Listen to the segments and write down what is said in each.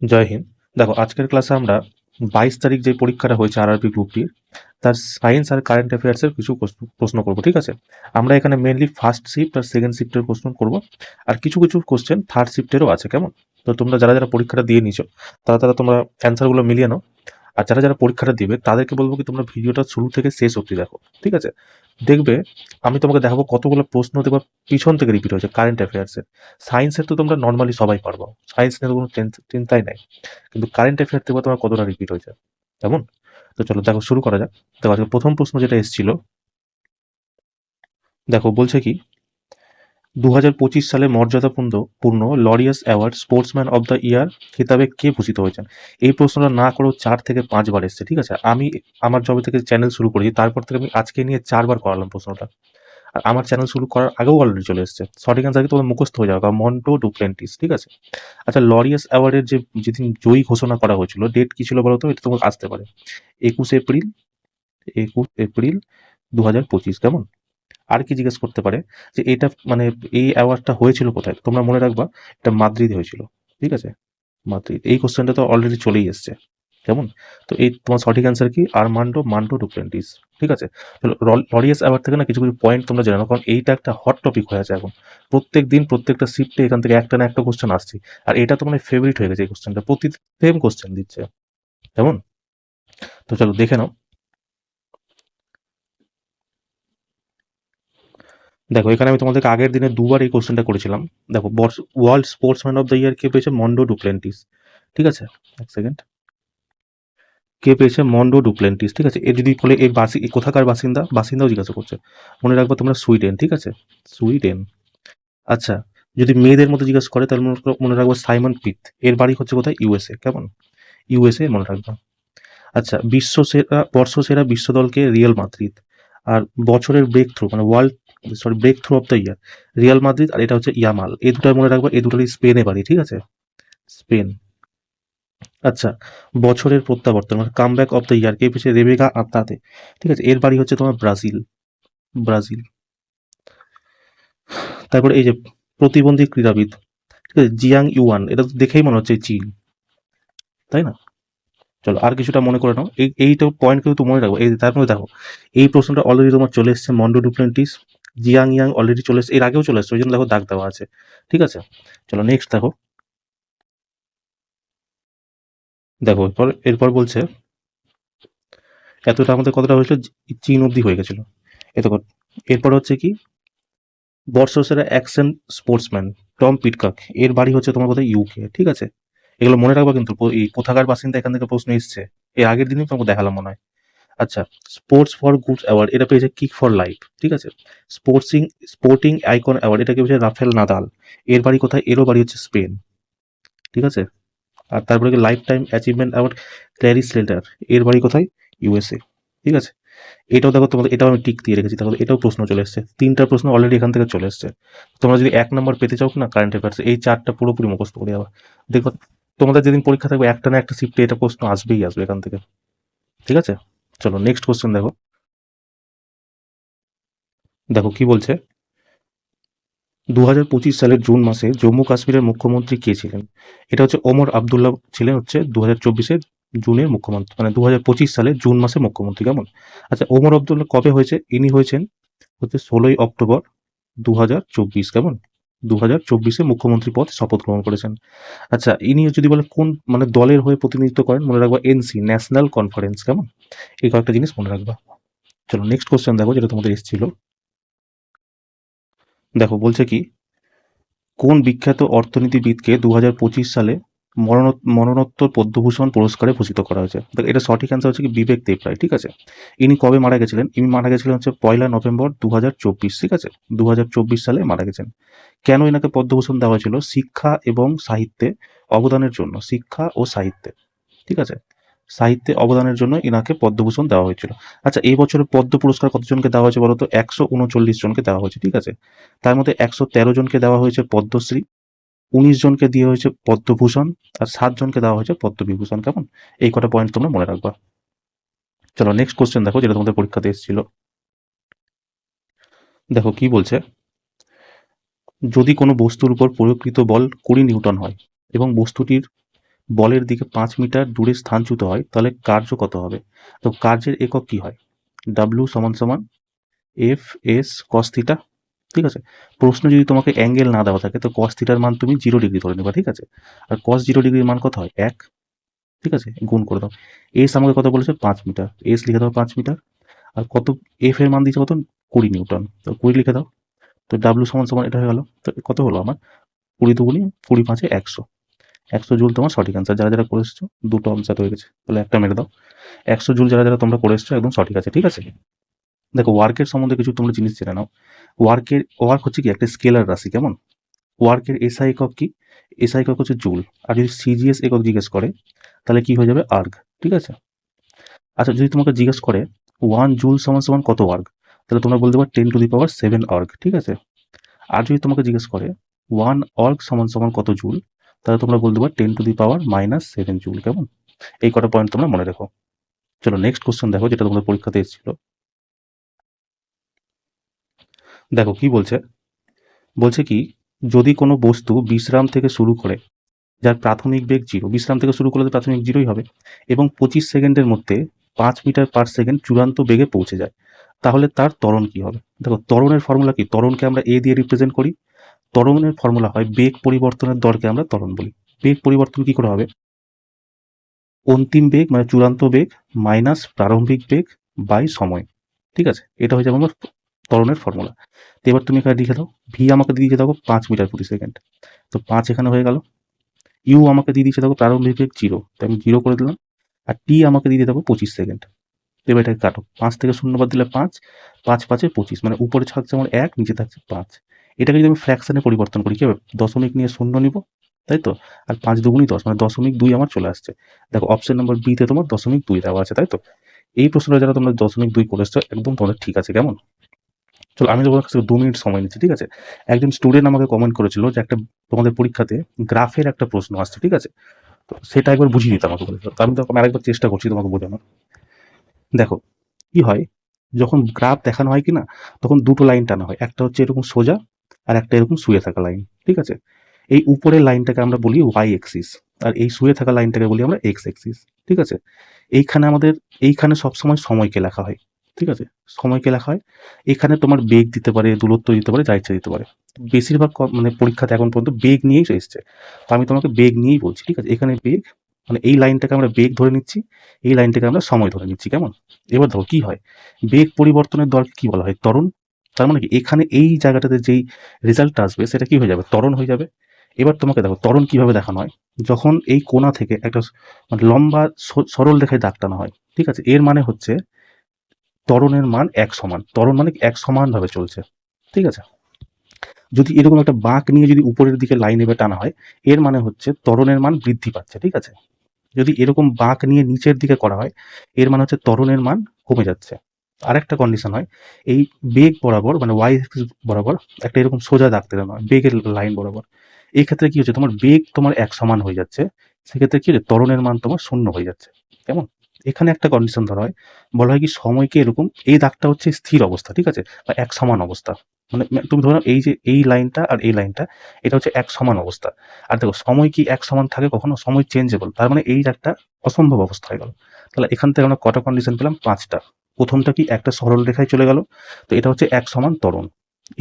জয় হিন্দ। দেখো আজকের ক্লাসে আমরা 22 তারিখ যে পরীক্ষাটা হয়েছে আরআরবি গ্রুপটির তার সায়েন্স আর কারেন্ট অ্যাফেয়ার্সের কিছু প্রশ্ন করব, ঠিক আছে? আমরা এখানে মেনলি ফার্স্ট শিফট আর সেকেন্ড শিফটের প্রশ্ন করব, আর কিছু কিছু কোশ্চেন থার্ড শিফটেরও আছে। কেমন? তো তোমরা যারা যারা পরীক্ষাটা দিয়ে নিছো তারা তারা তোমরা অ্যান্সারগুলো মিলিয়ে নাও। আর যারা যারা পরীক্ষাটা দিবে তাদেরকে বলবো কি তোমরা ভিডিওটা শুরু থেকে শেষ অবধি দেখো, ঠিক আছে? দেখবে আমি তোমাকে দেখাবো কতগুলো প্রশ্ন দেখবা পিছন থেকে রিপিট হয়েছে কারেন্ট অ্যাফেয়ার্সের। সায়েন্সের তো তোমরা নর্মালি সবাই পারবো, সায়েন্স নিয়ে তো কোনো চিন্তাই নাই, কিন্তু কারেন্ট অ্যাফেয়ার দেখবো তোমার কতটা রিপিট হয়েছে। কেমন? তো চলো দেখো শুরু করা যাক। দেখো আজকে প্রথম প্রশ্ন যেটা এসেছিল, দেখো বলছে কি 2025 সালে মর্যাদাপূর্ণ পূর্ণ Laureus award sportsman of the year খেতাবে কে ভূষিত হয়েছেন? এই প্রশ্নটা না করেও 4 থেকে 5 বার এসছে, ঠিক আছে? আমি আমার জবে থেকে চ্যানেল শুরু করেছি, তারপর থেকে আমি আজকে নিয়ে 4 বার করালাম প্রশ্নটা। আর আমার চ্যানেল শুরু করার আগেও অলরেডি চলে এসছে। সঠিক অ্যান্সার কি তোমাদের মুখস্থ হয়ে যাবে, বা মন্টো ডুপ্লেন্টিস, ঠিক আছে? আচ্ছা, লরিয়াস অ্যাওয়ার্ডের যে যেদিন জয়ী ঘোষণা করা হয়েছিল, ডেট কি ছিল বলো তো? এটা তোমাকে আসতে পারে 21 এপ্রিল, 21 এপ্রিল 2025। কেমন? আর কি জিজ্ঞেস করতে পারে যে এটা মানে এই অ্যাওয়ার্ডটা হয়েছিল কোথায়? তোমরা মনে রাখবা এটা মাদ্রিদ হয়েছিল, ঠিক আছে? মাদ্রিদ। এই কোশ্চেনটা তো অলরেডি চলেই এসছে। কেমন? তো এই তোমার সঠিক অ্যান্সার কি আরমান্ডো মান্টো ডুপ্লেন্টিস, ঠিক আছে? চলো লরিয়াস অ্যাওয়ার্ড থেকে না কিছু কিছু পয়েন্ট তোমরা জেনে নাও, কারণ এইটা একটা হট টপিক হয়ে আছে এখন। প্রত্যেক দিন প্রত্যেকটা শিফটে এখান থেকে একটা না একটা কোশ্চেন আসছে, আর এটা তো মানে ফেভারিট হয়ে গেছে এই কোশ্চেনটা, প্রতি সেম কোশ্চেন দিচ্ছে। কেমন? তো চলো দেখে নাও। দেখো এখানে আমি তোমাদেরকে আগের দিনে 2 বার এই কোশ্চেনটা করেছিলাম। দেখো world sportsman of the year কে পেয়েছে? মন্ডো ডুপ্লেন্টিস, ঠিক আছে? এক সেকেন্ড। কে পেয়েছে? মন্ডো ডুপ্লেন্টিস, ঠিক আছে? এ যদি বলে এই কোথাকার বাসিন্দা, বাসিন্দাও জিজ্ঞাসা করছে, মনে রাখবো তোমরা সুইডেন, ঠিক আছে? সুইডেন। আচ্ছা, যদি মেয়েদের মধ্যে জিজ্ঞাসা করে তাহলে মনে রাখবো সাইমন পিথ। এর বাড়ি হচ্ছে কোথায়? ইউএসএ। কেমন? ইউএসএ মনে রাখবো। আচ্ছা, বর্ষসেরা বিশ্ব দলকে রিয়াল মাদ্রিদ। আর বছরের ব্রেক থ্রু মানে breakthrough of the year Real Madrid, আর এটা হচ্ছে ইয়ামাল। এই দুটাই মনে রাখবো, এই দুটারই স্পেনে বাড়ি, ঠিক আছে? স্পেন। আচ্ছা, বছরের প্রত্যাবর্তন মানে কামব্যাক অফ দ্য ইয়ার কে পেয়েছে? রেবেকা আত্মাতে, ঠিক আছে? এর বাড়ি হচ্ছে তোমার ব্রাজিল। ব্রাজিল। তারপরে এই যে প্রতিবন্ধী ক্রীড়াবিদ, ঠিক আছে, জিয়াং ইউয়ান, এটা তো দেখেই মনে হচ্ছে চীন, তাই না? চলো আর কিছুটা মনে করে নাও, এইটা পয়েন্ট কিন্তু মনে রাখবো। এই তার মধ্যে দেখো এই প্রশ্নটা অলরেডি তোমার চলে এসছে, মন্ডো ডুপ্লেন্টিস। জিয়াং ইয়াং অলরেডি চলে এসছে, এর আগেও চলে এসছে, ওই জন্য দেখো দাগ দেওয়া আছে, ঠিক আছে? চলো নেক্সট দেখো। দেখো এরপর এরপর বলছে এতটা আমাদের কতটা হয়েছিল, চীন অবধি হয়ে গেছিল। এত এরপর হচ্ছে কি বর্ষসেরা অ্যাকশন স্পোর্টসম্যান টম পিটকক, এর বাড়ি হচ্ছে তোমার কোথায়? ইউকে, ঠিক আছে? এগুলো মনে রাখবা কিন্তু, এই কোথাকার বাসিন্দা এখান থেকে প্রশ্ন এসছে, এর আগের দিনই তোমাকে দেখালাম মনে হয়। আচ্ছা, স্পোর্টস ফর গুডস অ্যাওয়ার্ড এটা পেয়েছে কিক ফর লাইফ, ঠিক আছে? স্পোর্টিং আইকন অ্যাওয়ার্ড এটা পেয়েছে রাফেল নাদাল। এর বাড়ি কোথায়? এরও বাড়ি হচ্ছে স্পেন, ঠিক আছে? আর তারপরে lifetime achievement award Kelly Slater, এর বাড়ি কোথায়? ইউএসএ, ঠিক আছে? এটাও দেখো তোমাদের, এটাও আমি টিক দিয়ে রেখেছি, তাহলে এটাও প্রশ্ন চলে এসছে। 3টা প্রশ্ন অলরেডি এখান থেকে চলে এসছে। তোমরা যদি 1 নম্বর পেতে চাও না কারেন্ট অ্যাফেয়ার্স, এই 4টা পুরোপুরি মুখস্থ করে যাবা। দেখো তোমাদের যেদিন পরীক্ষা থাকবে একটা না একটা শিফটে এটা প্রশ্ন আসবেই আসবে এখান থেকে, ঠিক আছে? চলো নেক্সট কোশ্চেন দেখো। দেখো কি বলছে, 2025 সালের জুন মাসে জম্মু কাশ্মীরের মুখ্যমন্ত্রী কে ছিলেন? এটা হচ্ছে ওমর আবদুল্লাহ ছিলেন হচ্ছে 2024 জুনের মুখ্যমন্ত্রী, মানে 2025 সালে জুন মাসে মুখ্যমন্ত্রী। কেমন? আচ্ছা, ওমর আবদুল্লাহ কবে হয়েছে? ইনি হয়েছেন হচ্ছে 16 অক্টোবর 2024। কেমন? 2024 মুখ্যমন্ত্রী পদ শপথ গ্রহণ করেছেন। আচ্ছা, ইনি যদি বলে কোন মানে দলের হয়ে প্রতিনিধিত্ব করেন, মনে রাখবা এনসি, ন্যাশনাল কনফারেন্স। কেমন? এই কয়েকটা জিনিস মনে রাখবা। চলো নেক্সট কোশ্চেন দেখো যেটা তোমাদের এসেছিল। দেখো বলছে কি কোন বিখ্যাত অর্থনীতিবিদকে 2025 সালে মরণোত্তর পদ্মভূষণ পুরস্কারে ভূষিত করা হয়েছে? দেখো এটা সঠিক অ্যান্সার হচ্ছে কি বিবেক দেবরায়, ঠিক আছে? ইনি কবে মারা গেছিলেন? ইনি মারা গেছিলেন হচ্ছে 1 নভেম্বর 2024, ঠিক আছে? 2024 সালে মারা গেছেন। কেন এনাকে পদ্মভূষণ দেওয়া হয়েছিল? শিক্ষা এবং সাহিত্যে অবদানের জন্য, শিক্ষা ও সাহিত্যে, ঠিক আছে? সাহিত্যে অবদানের জন্য ইনাকে পদ্মভূষণ দেওয়া হয়েছিল। আচ্ছা, এই বছরে পদ্ম পুরস্কার কতজনকে দেওয়া হয়েছে বলতো? 139 জনকে দেওয়া হয়েছে, ঠিক আছে? তার মধ্যে 113 জনকে দেওয়া হয়েছে পদ্মশ্রী, 19 জনকে দিয়ে হয়েছে পদ্মভূষণ, আর 7 জনকে দেওয়া হয়েছে পদ্মবিভূষণ। কেমন? এই কটা পয়েন্ট তোমরা মনে রাখবা। চলো নেক্সট কোশ্চেন দেখো যেটা তোমাদের পরীক্ষাতে এসেছিল। দেখো কি বলছে, যদি কোনো বস্তুর উপর প্রয়োগকৃত বল 20 নিউটন হয় এবং বস্তুটির বলের দিকে 5 মিটার দূরে স্থানচ্যুত হয় তাহলে কার্য কত হবে? তো কার্যের একক কি হয়? ডাব্লিউ সমান সমান এফ এস কস থিটা। ঠিক আছে, প্রশ্ন যদি তোমাকে অ্যাঙ্গেল না দেওয়া থাকে তো কস থিটার মান তুমি 0 ডিগ্রি ধরে নেবা। ঠিক আছে, আর কস 0 ডিগ্রির মান কত হয়? 1। ঠিক আছে, গুণ করে দাও। এস আমাকে কত বলেছে? 5 মিটার। এস লিখে দাও 5 মিটার। আর কত এফ এর মান দিয়েছে কত? 20 নিউটন। তো 20 লিখে দাও। তো ডাব্লিউ সমান সমান এটা হয়ে গেল। তো কত হলো আমার? 20 দুগুণি 20 5 100। 100 জুল তোমার সঠিক অ্যান্সার। যারা যারা করে এসছো দুটো অ্যান্সার হয়ে গেছে, তাহলে একটা মেরে দাও। 100 জুল যারা যারা তোমরা করে এসছো একদম সঠিক আছে। ঠিক আছে, দেখো ওয়ার্কের সম্বন্ধে কিছু তোমরা জিনিস জেনে নাও। ওয়ার্ক হচ্ছে কি একটা স্কেলার রাশি। কেমন? ওয়ার্কের এসআই একক কি? এসআই একক হচ্ছে জুল। আর যদি সিজিএস একক জিজ্ঞেস করে তাহলে কি হয়ে যাবে? আর্গ। ঠিক আছে, আচ্ছা যদি তোমাকে জিজ্ঞেস করে 1 জুল সমান সমান কত আর্গ, তাহলে তোমরা বলতে পারো 10⁻7 আর্গ। ঠিক আছে, আর যদি তোমাকে জিজ্ঞেস করে 1 আর্গ সমান সমান কত জুল, তাহলে তোমরা বলতে পারো 10⁻⁻7 জুল। কেমন? এই কটা পয়েন্ট তোমরা মনে রেখো। চলো নেক্সট কোশ্চেন দেখো, যেটা তোমাদের পরীক্ষাতে এসেছিল। দেখো কি বলছে। বলছে কি, যদি কোনো বস্তু বিশ্রাম থেকে শুরু করে যার প্রাথমিক বেগ 0, বিশ্রাম থেকে শুরু করলে তো প্রাথমিক 0ই হবে, এবং 25 সেকেন্ডের মধ্যে 5 মিটার পার সেকেন্ড চূড়ান্ত বেগে পৌঁছে যায়, তাহলে তার ত্বরণ কি হবে? দেখো ত্বরণের ফর্মুলা কি? ত্বরণকে আমরা এ দিয়ে রিপ্রেজেন্ট করি। ত্বরণের ফর্মুলা হয় বেগ পরিবর্তনের দরকে আমরা ত্বরণ বলি। বেগ পরিবর্তন কি করে হবে? অন্তিম বেগ মানে চূড়ান্ত বেগ মাইনাস প্রারম্ভিক বেগ বাই সময়। ঠিক আছে, এটা হয়ে যাবে আমার ত্বরণের ফর্মুলা। তো এবার তুমি এখানে লিখে দাও, ভি আমাকে দিয়ে দিয়েছে দেখো 5 মিটার প্রতি সেকেন্ড, তো 5 এখানে হয়ে গেল। ইউ আমাকে দিয়ে দিয়েছে দেখো প্রারম্ভিক বেগ 0, তো আমি 0 করে দিলাম। আর টি আমাকে দিয়ে দেখো 25 সেকেন্ড। এবার এটাকে কাটো, 5 থেকে 0 বাদ দিলে 5, 5 5 25, মানে উপরে থাকছে আমার 1, নিচে থাকছে 5। এটাকে যদি আমি ফ্র্যাকশনে পরিবর্তন করি কি হবে? দশমিক নিয়ে 0 নিব, তাই তো? আর 5 দুগুণই 10, মানে 0.2 আমার চলে আসছে। দেখো অপশন নাম্বার বি তে তোমার 0.2 দেওয়া আছে, তাই তো? এই প্রশ্নটা যারা তোমরা 0.2 করে এসছো একদম তোমাদের ঠিক আছে। কেমন? চলো আমি তোমার কাছে 2 মিনিট সময় নিচ্ছি। ঠিক আছে, একজন স্টুডেন্ট আমাকে কমেন্ট করেছিল যে একটা তোমাদের পরীক্ষাতে গ্রাফের একটা প্রশ্ন আসছে। ঠিক আছে, তো সেটা একবার বুঝিয়ে দিতে আমাকে বলেছিল, তো আমি তো আরেকবার চেষ্টা করছি তোমাকে বোঝানোর। দেখো কি হয়, যখন গ্রাফ দেখানো হয় কি না, তখন দুটো লাইন টানা হয়, একটা হচ্ছে এরকম সোজা আর একটা এরকম শুয়ে থাকা লাইন। ঠিক আছে, এই উপরের লাইনটাকে আমরা বলি ওয়াই এক্সিস, আর এই শুয়ে থাকা লাইনটাকে বলি আমরা এক্স এক্সিস। ঠিক আছে, এইখানে সবসময় সময়কে লেখা হয়। ঠিক আছে, সময়কে লেখা হয়। এখানে তোমার বেগ দিতে পারে, দূরত্ব দিতে পারে, যা ইচ্ছা দিতে পারে। বেশিরভাগ মানে পরীক্ষাতে এখন পর্যন্ত বেগ নিয়েই এসছে, তো আমি তোমাকে বেগ নিয়েই বলছি। ঠিক আছে, এখানে বেগ মানে এই লাইনটাকে আমরা বেগ ধরে নিচ্ছি, এই লাইনটাকে আমরা সময় ধরে নিচ্ছি। কেমন? এবার দেখো কি হয়, বেগ পরিবর্তনের দরকে কি বলা হয়? ত্বরণ। তার মানে কি এখানে এই জায়গাটাতে যেই রেজাল্টটা আসবে সেটা কি হয়ে যাবে? ত্বরণ হয়ে যাবে। এবার তোমাকে দেখো ত্বরণ কিভাবে দেখানো হয়। যখন এই কোণা থেকে একটা মানে লম্বা সরল রেখায় দাগ টানা হয়, ঠিক আছে, এর মানে হচ্ছে ত্বরণের মান এক সমান। ত্বরণ মানে এক সমান ভাবে চলছে। ঠিক আছে, যদি এরকম একটা বাঁক নিয়ে যদি উপরের দিকে লাইন এভাবে টানা হয়, এর মানে হচ্ছে ত্বরণের মান বৃদ্ধি পাচ্ছে। ঠিক আছে, যদি এরকম বাঁক নিয়ে নিচের দিকে করা হয়, এর মানে হচ্ছে ত্বরণের মান কমে যাচ্ছে। আরেকটা কন্ডিশন হয়, এই বেগ বরাবর মানে ওয়াই এক্সিস বরাবর একটা এরকম সোজা দাগ টেনে নয়, বেগের লাইন বরাবর। এই ক্ষেত্রে কি হচ্ছে, তোমার বেগ তোমার এক সমান হয়ে যাচ্ছে, সেক্ষেত্রে কি হচ্ছে, ত্বরণের মান তোমার শূন্য হয়ে যাচ্ছে। কেমন? এখানে একটা কন্ডিশন ধরা হয়, বলা হয় কি সময়কে এরকম, এই দাগটা হচ্ছে স্থির অবস্থা। ঠিক আছে, বা এক সমান অবস্থা। মানে তুমি ধরো এই যে এই লাইনটা আর এই লাইনটা, এটা হচ্ছে এক সমান অবস্থা। আর দেখো সময় কি এক সমান থাকে কখনো? সময় চেঞ্জেবল, তার মানে এই একটা অসম্ভব অবস্থা হয়ে গেল। তাহলে এখান থেকে আমরা কটা কন্ডিশন পেলাম? 5টা। প্রথমটা কি, একটা সরল রেখায় চলে গেল, তো এটা হচ্ছে এক সমান ত্বরণ।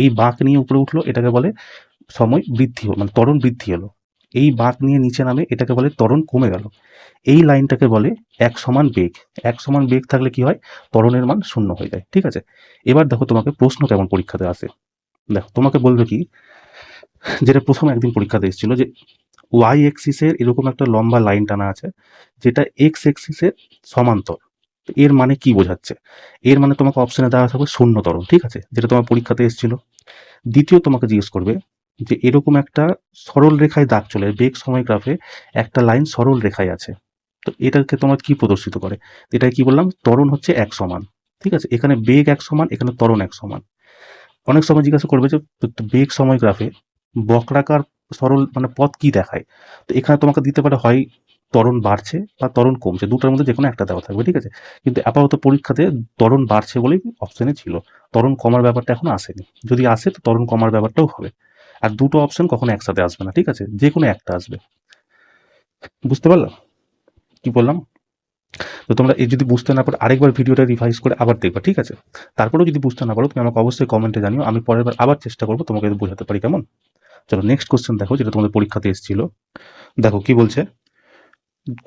এই বাঁক নিয়ে উপরে উঠলো, এটাকে বলে সময় বৃদ্ধি হলো, মানে ত্বরণ বৃদ্ধি হলো। এই বাঁক নিয়ে নিচে নামে, এটাকে বলে ত্বরণ কমে গেল। এই লাইনটাকে বলে এক সমান বেগ। এক সমান বেগ থাকলে কি হয়? ত্বরণের মান শূন্য হয়ে যায়। ঠিক আছে, এবার দেখো তোমাকে প্রশ্ন কেমন পরীক্ষাতে আসে। দেখো তোমাকে বলবে কি, যেটা প্রথম একদিন পরীক্ষাতে এসেছিল যে ওয়াই এক্সিসের এরকম একটা লম্বা লাইন টানা আছে যেটা এক্স এক্সিসের সমান্তর। এর মানে কি বোঝাচ্ছে? এর মানে তোমাকে অপশনে দেওয়া থাকবে শূন্য ত্বরণ। ঠিক আছে, যেটা তোমার পরীক্ষাতে এসেছিল। দ্বিতীয় তোমাকে জিজ্ঞেস করবে যে এরকম একটা সরল রেখায় দাগ চলে, বেগ সময় গ্রাফে একটা লাইন সরল রেখায় আছে, তো এটাকে তোমার কি প্রদর্শিত করে? এটা কি বললাম, ত্বরণ হচ্ছে এক সমান। ঠিক আছে, এখানে বেগ এক সমান, এখানে ত্বরণ এক সমান। অনেক সময় জিজ্ঞাসা করবে যে বেগ সময় গ্রাফে বক্রাকার সরল মানে পথ কি দেখায়, তো এখানে তোমাকে দিতে পারে হয় ত্বরণ বাড়ছে বা ত্বরণ কমছে, দুটোর মধ্যে যে কোনো একটা দেওয়া থাকবে। ঠিক আছে, কিন্তু আপাতত পরীক্ষাতে ত্বরণ বাড়ছে বলেই অপশনে ছিল, ত্বরণ কমার ব্যাপারটা এখন আসেনি। যদি আসে তো ত্বরণ কমার ব্যাপারটাও হবে। আর দুটো অপশন কখনো একসাথে আসবে না। ঠিক আছে, যে কোনো একটা আসবে। বুঝতে পারলাম কি বললাম? তো তোমরা এই যদি বুঝতে না পারো আরেকবার ভিডিওটা রিভাইজ করে আবার দেখবা, ঠিক আছে? তারপরেও যদি বুঝতে না পারো তুমি আমাকে অবশ্যই কমেন্টে জানিও, আমি পরের বার আবার চেষ্টা করবো তোমাকে বোঝাতে পারি, কেমন? চলো নেক্সট কোশ্চেন দেখো, যেটা তোমাদের পরীক্ষাতে এসেছিল। দেখো কি বলছে,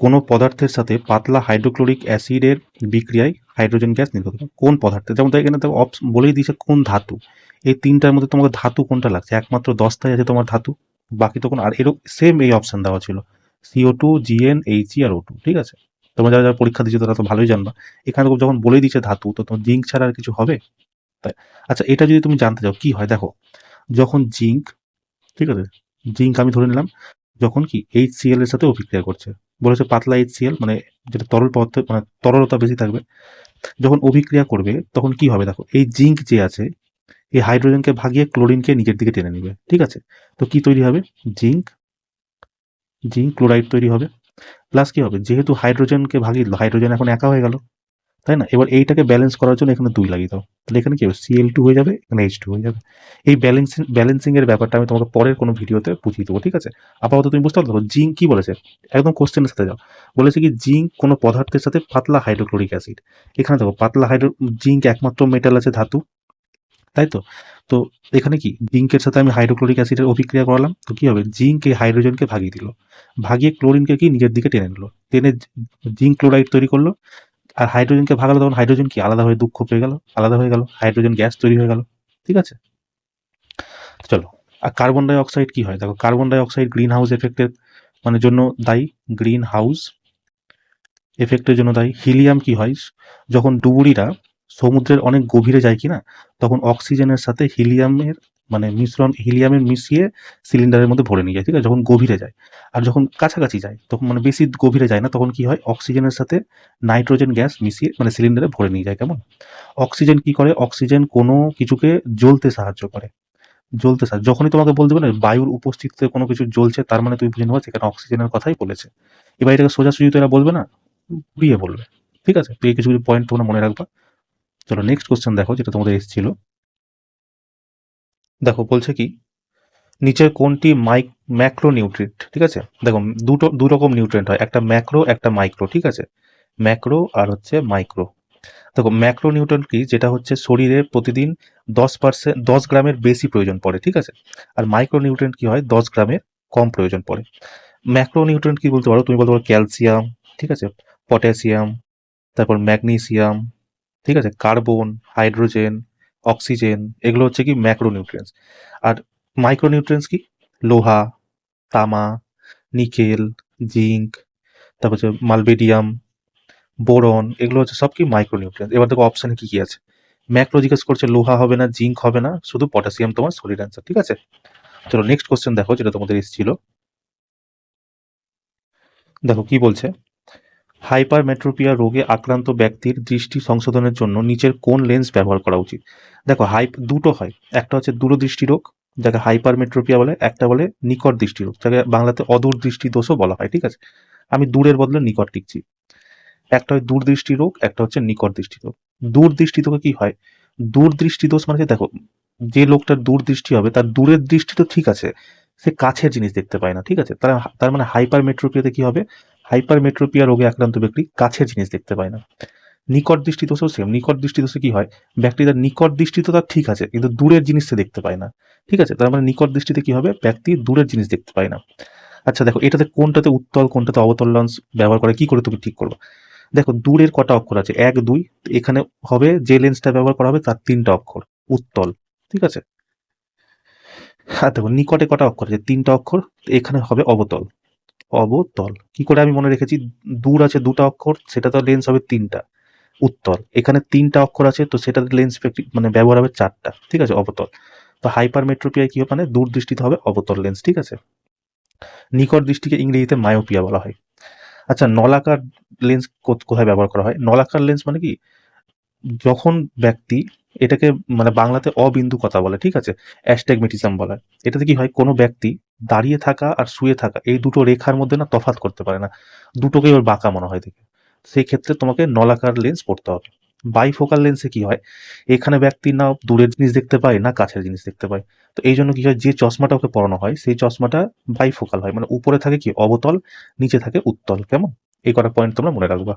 কোনো পদার্থের সাথে পাতলা হাইড্রোক্লোরিক অ্যাসিডের বিক্রিয়ায় হাইড্রোজেন গ্যাস নির্গত হয়। কোন পদার্থে? যেমন তো এখানে তো বলেই দিয়েছে কোন ধাতু। এই তিনটার মধ্যে তোমাকে ধাতু কোনটা লাগছে? একমাত্র 10টাই আছে তোমার ধাতু, বাকি তো কোনো। আর এরকম সেম এই অপশন দেওয়া ছিল, CO2, GN, HE R O2, ঠিক আছে? তোমরা যারা যারা পরীক্ষা দিচ্ছ তারা তো ভালোই জানবা। এখানে যখন বলেই দিচ্ছে ধাতু, তো তোমার জিঙ্ক ছাড়া আর কিছু হবে? তাই। আচ্ছা, এটা যদি তুমি জানতে চাও কি হয়, দেখো যখন জিঙ্ক, ঠিক আছে, জিঙ্ক আমি ধরে নিলাম যখন কি HCl এর সাথে অভিক্রিয়া করছে, বলেছে পাতলা HCl মানে যেটা তরল পদার্থ, মানে তরলতা বেশি থাকবে, যখন অভিক্রিয়া করবে তখন কি হবে দেখো, এই জিঙ্ক যে আছে এই হাইড্রোজেনকে ভাগিয়ে ক্লোরিনকে নিজের দিকে টেনে নিবে, ঠিক আছে? তো কি তৈরি হবে? জিঙ্ক, জিঙ্ক ক্লোরাইড তৈরি হবে। প্লাস কি হবে, যেহেতু হাইড্রোজেনকে ভাগিয়ে দিল, হাইড্রোজেন এখন একা হয়ে গেল, তাই না? এবার এইটাকে ব্যালেন্স করার জন্য এখানে 2 লাগিয়ে দাও, তাহলে এখানে কি হবে, Cl2 হয়ে যাবে, এখানে H2 হয়ে যাবে। এই ব্যালেন্সিং এর ব্যাপারটা আমি তোমাকে পরের কোনো ভিডিওতে বুঝিয়ে দেবো, ঠিক আছে? আপাতত তুমি বুঝতে পারছো জিঙ্ক কি বলেছে, একদম কোশ্চেনের সাথে যাও। বলেছে কি জিঙ্ক কোনো পদার্থের সাথে পাতলা হাইড্রোক্লোরিক অ্যাসিড। এখানে দেখো পাতলা জিঙ্ক একমাত্র মেটাল আছে, ধাতু, তাই তো? তো এখানে কি জিঙ্কের সাথে আমি হাইড্রোক্লোরিক অ্যাসিডের অভিক্রিয়া করালাম, তো কি হবে, জিঙ্ক এই হাইড্রোজেনকে ভাগিয়ে দিল, ভাগিয়ে ক্লোরিনকে কি নিজের দিকে টেনে নিল, টেনে জিঙ্ক ক্লোরাইড তৈরি করলো। আর হাইড্রোজেনকে ভাগালো, তখন হাইড্রোজেন কি আলাদা হয়ে দুঃখ পেয়ে গেল, আলাদা হয়ে গেল, হাইড্রোজেন গ্যাস তৈরি হয়ে গেল, ঠিক আছে? চলো। আর কার্বন ডাই অক্সাইড কি হয় দেখো, carbon die oxide green house এফেক্টের মানে জন্য দায়ী, গ্রিন হাউস এফেক্টের জন্য দায়ী। হিলিয়াম কি হয়, যখন ডুবুরিরা সমুদ্রের অনেক গভীরে যায় কিনা, তখন অক্সিজেনের সাথে হিলিয়ামের মানে মিশ্রণ, হিলিয়ামের মিশিয়ে সিলিন্ডারের মধ্যে ভরে নিয়ে যায়, ঠিক আছে, যখন গভীরে যায়। আর যখন কাছাকাছি যায় তখন মানে বেশি গভীরে যায় না, তখন কি হয়, অক্সিজেনের সাথে নাইট্রোজেন গ্যাস মিশিয়ে মানে সিলিন্ডারে ভরে নিয়ে যায়, কেমন? অক্সিজেন কি করে, অক্সিজেন কোনো কিছুকে জ্বলতে সাহায্য করে, জ্বলতে সাহায্য, যখনই তোমাকে বলতে পারে বায়ুর উপস্থিতিতে কোনো কিছু জ্বলছে, তার মানে তুমি বুঝে নেবো সেখানে অক্সিজেনের কথাই বলেছে। এবার এটাকে সোজাসুজি তো এরা বলবে না, ঘুরিয়ে বলবে, ঠিক আছে? তো এই কিছু কিছু পয়েন্ট তোমরা মনে রাখবা। চলো নেক্সট কোশ্চেন দেখো, যেটা তোমাদের এসেছিল। দেখো বলছে কি, নিচের কোনটি ম্যাক্রো নিউট্রিয়েন্ট, ঠিক আছে? দেখো দু রকম নিউট্রিয়েন্ট হয়, একটা ম্যাক্রো একটা মাইক্রো, ঠিক আছে? ম্যাক্রো আর হচ্ছে মাইক্রো। দেখো ম্যাক্রো নিউট্রিয়েন্ট কি, যেটা হচ্ছে শরীরে প্রতিদিন 10 গ্রামের বেশি প্রয়োজন পড়ে, ঠিক আছে? আর মাইক্রো নিউট্রিয়েন্ট কি হয়, 10 গ্রামের কম প্রয়োজন পড়ে। ম্যাক্রো নিউট্রিয়েন্ট কি বলতে পারো, তুমি বলতে পারো ক্যালসিয়াম, ঠিক আছে, পটাশিয়াম, তারপর ম্যাগনেসিয়াম, ঠিক আছে, কার্বন, হাইড্রোজেন, অক্সিজেন, এগুলো হচ্ছে কি ম্যাক্রো নিউট্রিয়েন্টস। আর মাইক্রো নিউট্রিয়েন্টস কি, লোহা, তামা, নিকেল, জিঙ্ক, তারপর হচ্ছে মালবেডিয়াম, বোরন, এগুলো হচ্ছে সব কি মাইক্রো নিউট্রিয়েন্টস। এবার দেখো অপশানে কি কি আছে, ম্যাক্রো জিজ্ঞেস করছে, লোহা হবে না, জিঙ্ক হবে না, শুধু পটাশিয়াম তোমার সলিড অ্যান্সার, ঠিক আছে? চলো নেক্সট কোশ্চেন দেখো, যেটা তোমাদের এসেছিল। দেখো কি বলছে, হাইপারমেট্রোপিয়া রোগে আক্রান্ত ব্যক্তির দৃষ্টি সংশোধনের জন্য নিচের কোন লেন্স ব্যবহার করা উচিত? দেখো দুটো হয়, একটা হচ্ছে দূরদৃষ্টি রোগ, যাকে হাইপারমেট্রোপিয়া বলে, একটা বলে নিকট দৃষ্টি রোগ, যাকে বাংলাতে অদূর দৃষ্টি দোষও বলা হয়, ঠিক আছে? আমি দূরের বদলে নিকট লিখছি। একটা হয় দূরদৃষ্টি রোগ, একটা হচ্ছে নিকট দৃষ্টি রোগ। দূরদৃষ্টি রোগে কি হয়, দূরদৃষ্টি দোষ মানে দেখো, যে লোকটার দূরদৃষ্টি হবে তার দূরের দৃষ্টি তো ঠিক আছে, সে কাছের জিনিস দেখতে পায় না, ঠিক আছে? তার মানে হাইপার মেট্রোপিয়াতে কি হবে, হাইপার মেট্রোপিয়া রোগে আক্রান্ত ব্যক্তি কাছের জিনিস দেখতে পায় না। নিকট দৃষ্টি দোষও সেম, নিকট দৃষ্টি দোষে কি হয়, ব্যক্তি তার নিকট দৃষ্টি তো তার ঠিক আছে কিন্তু দূরের জিনিস সে দেখতে পায় না, ঠিক আছে? তার মানে নিকট দৃষ্টিতে কি হবে, ব্যক্তি দূরের জিনিস দেখতে পায় না। আচ্ছা দেখো এটাতে কোনটাতে উত্তল কোনটাতে অবতল লেন্স ব্যবহার করে, কি করে তুমি ঠিক করবে? দেখো দূরের কটা অক্ষর আছে, 1 2, এখানে হবে যে লেন্সটা ব্যবহার করা হবে তার 3টা অক্ষর, উত্তল, ঠিক আছে? আর দেখো নিকটে কটা অক্ষর আছে, 3টা অক্ষর, তো এখানে হবে অবতল, অবতল। কি করে আমি মনে রেখেছি, দূর আছে 2টা অক্ষর, সেটা তো লেন্স হবে 3টা, উত্তল, এখানে 3টা অক্ষর আছে তো সেটাতে লেন্স মানে ব্যবহার হবে 4টা, ঠিক আছে, অবতল। তো হাইপার মেট্রোপিয়ায় কি হবে, মানে দূর দৃষ্টিতে হবে অবতল লেন্স, ঠিক আছে? নিকট দৃষ্টিকে ইংরেজিতে মায়োপিয়া বলা হয়। আচ্ছা নলাকার লেন্স কোথায় ব্যবহার করা হয়, নলাকার লেন্স মানে কি, যখন ব্যক্তি এটাকে মানে বাংলাতে অবিন্দুকতা বলে, ঠিক আছে, অ্যাস্টেগমেটিজম বলা হয়। এটাতে কি হয়, কোনো ব্যক্তি দাঁড়িয়ে থাকা আর শুয়ে থাকা এই দুটো রেখার মধ্যে না তফাৎ করতে পারে না, দুটোকেই ওর বাঁকা মনে হয় দেখে, সেই ক্ষেত্রে তোমাকে নলাকার লেন্স পড়তে হবে, বাইফোকাল লেন্সে কি হয়, এখানে ব্যক্তি না দূরের জিনিস দেখতে পায় না কাছের জিনিস দেখতে পায়। তো এই জন্য কি হয়, যে চশমাটা ওকে পরানো হয় সেই চশমাটা বাইফোকাল হয়, মানে উপরে থাকে কি অবতল, নিচে থাকে উত্তল। কেমন? এই কটা পয়েন্ট তোমরা মনে রাখবা।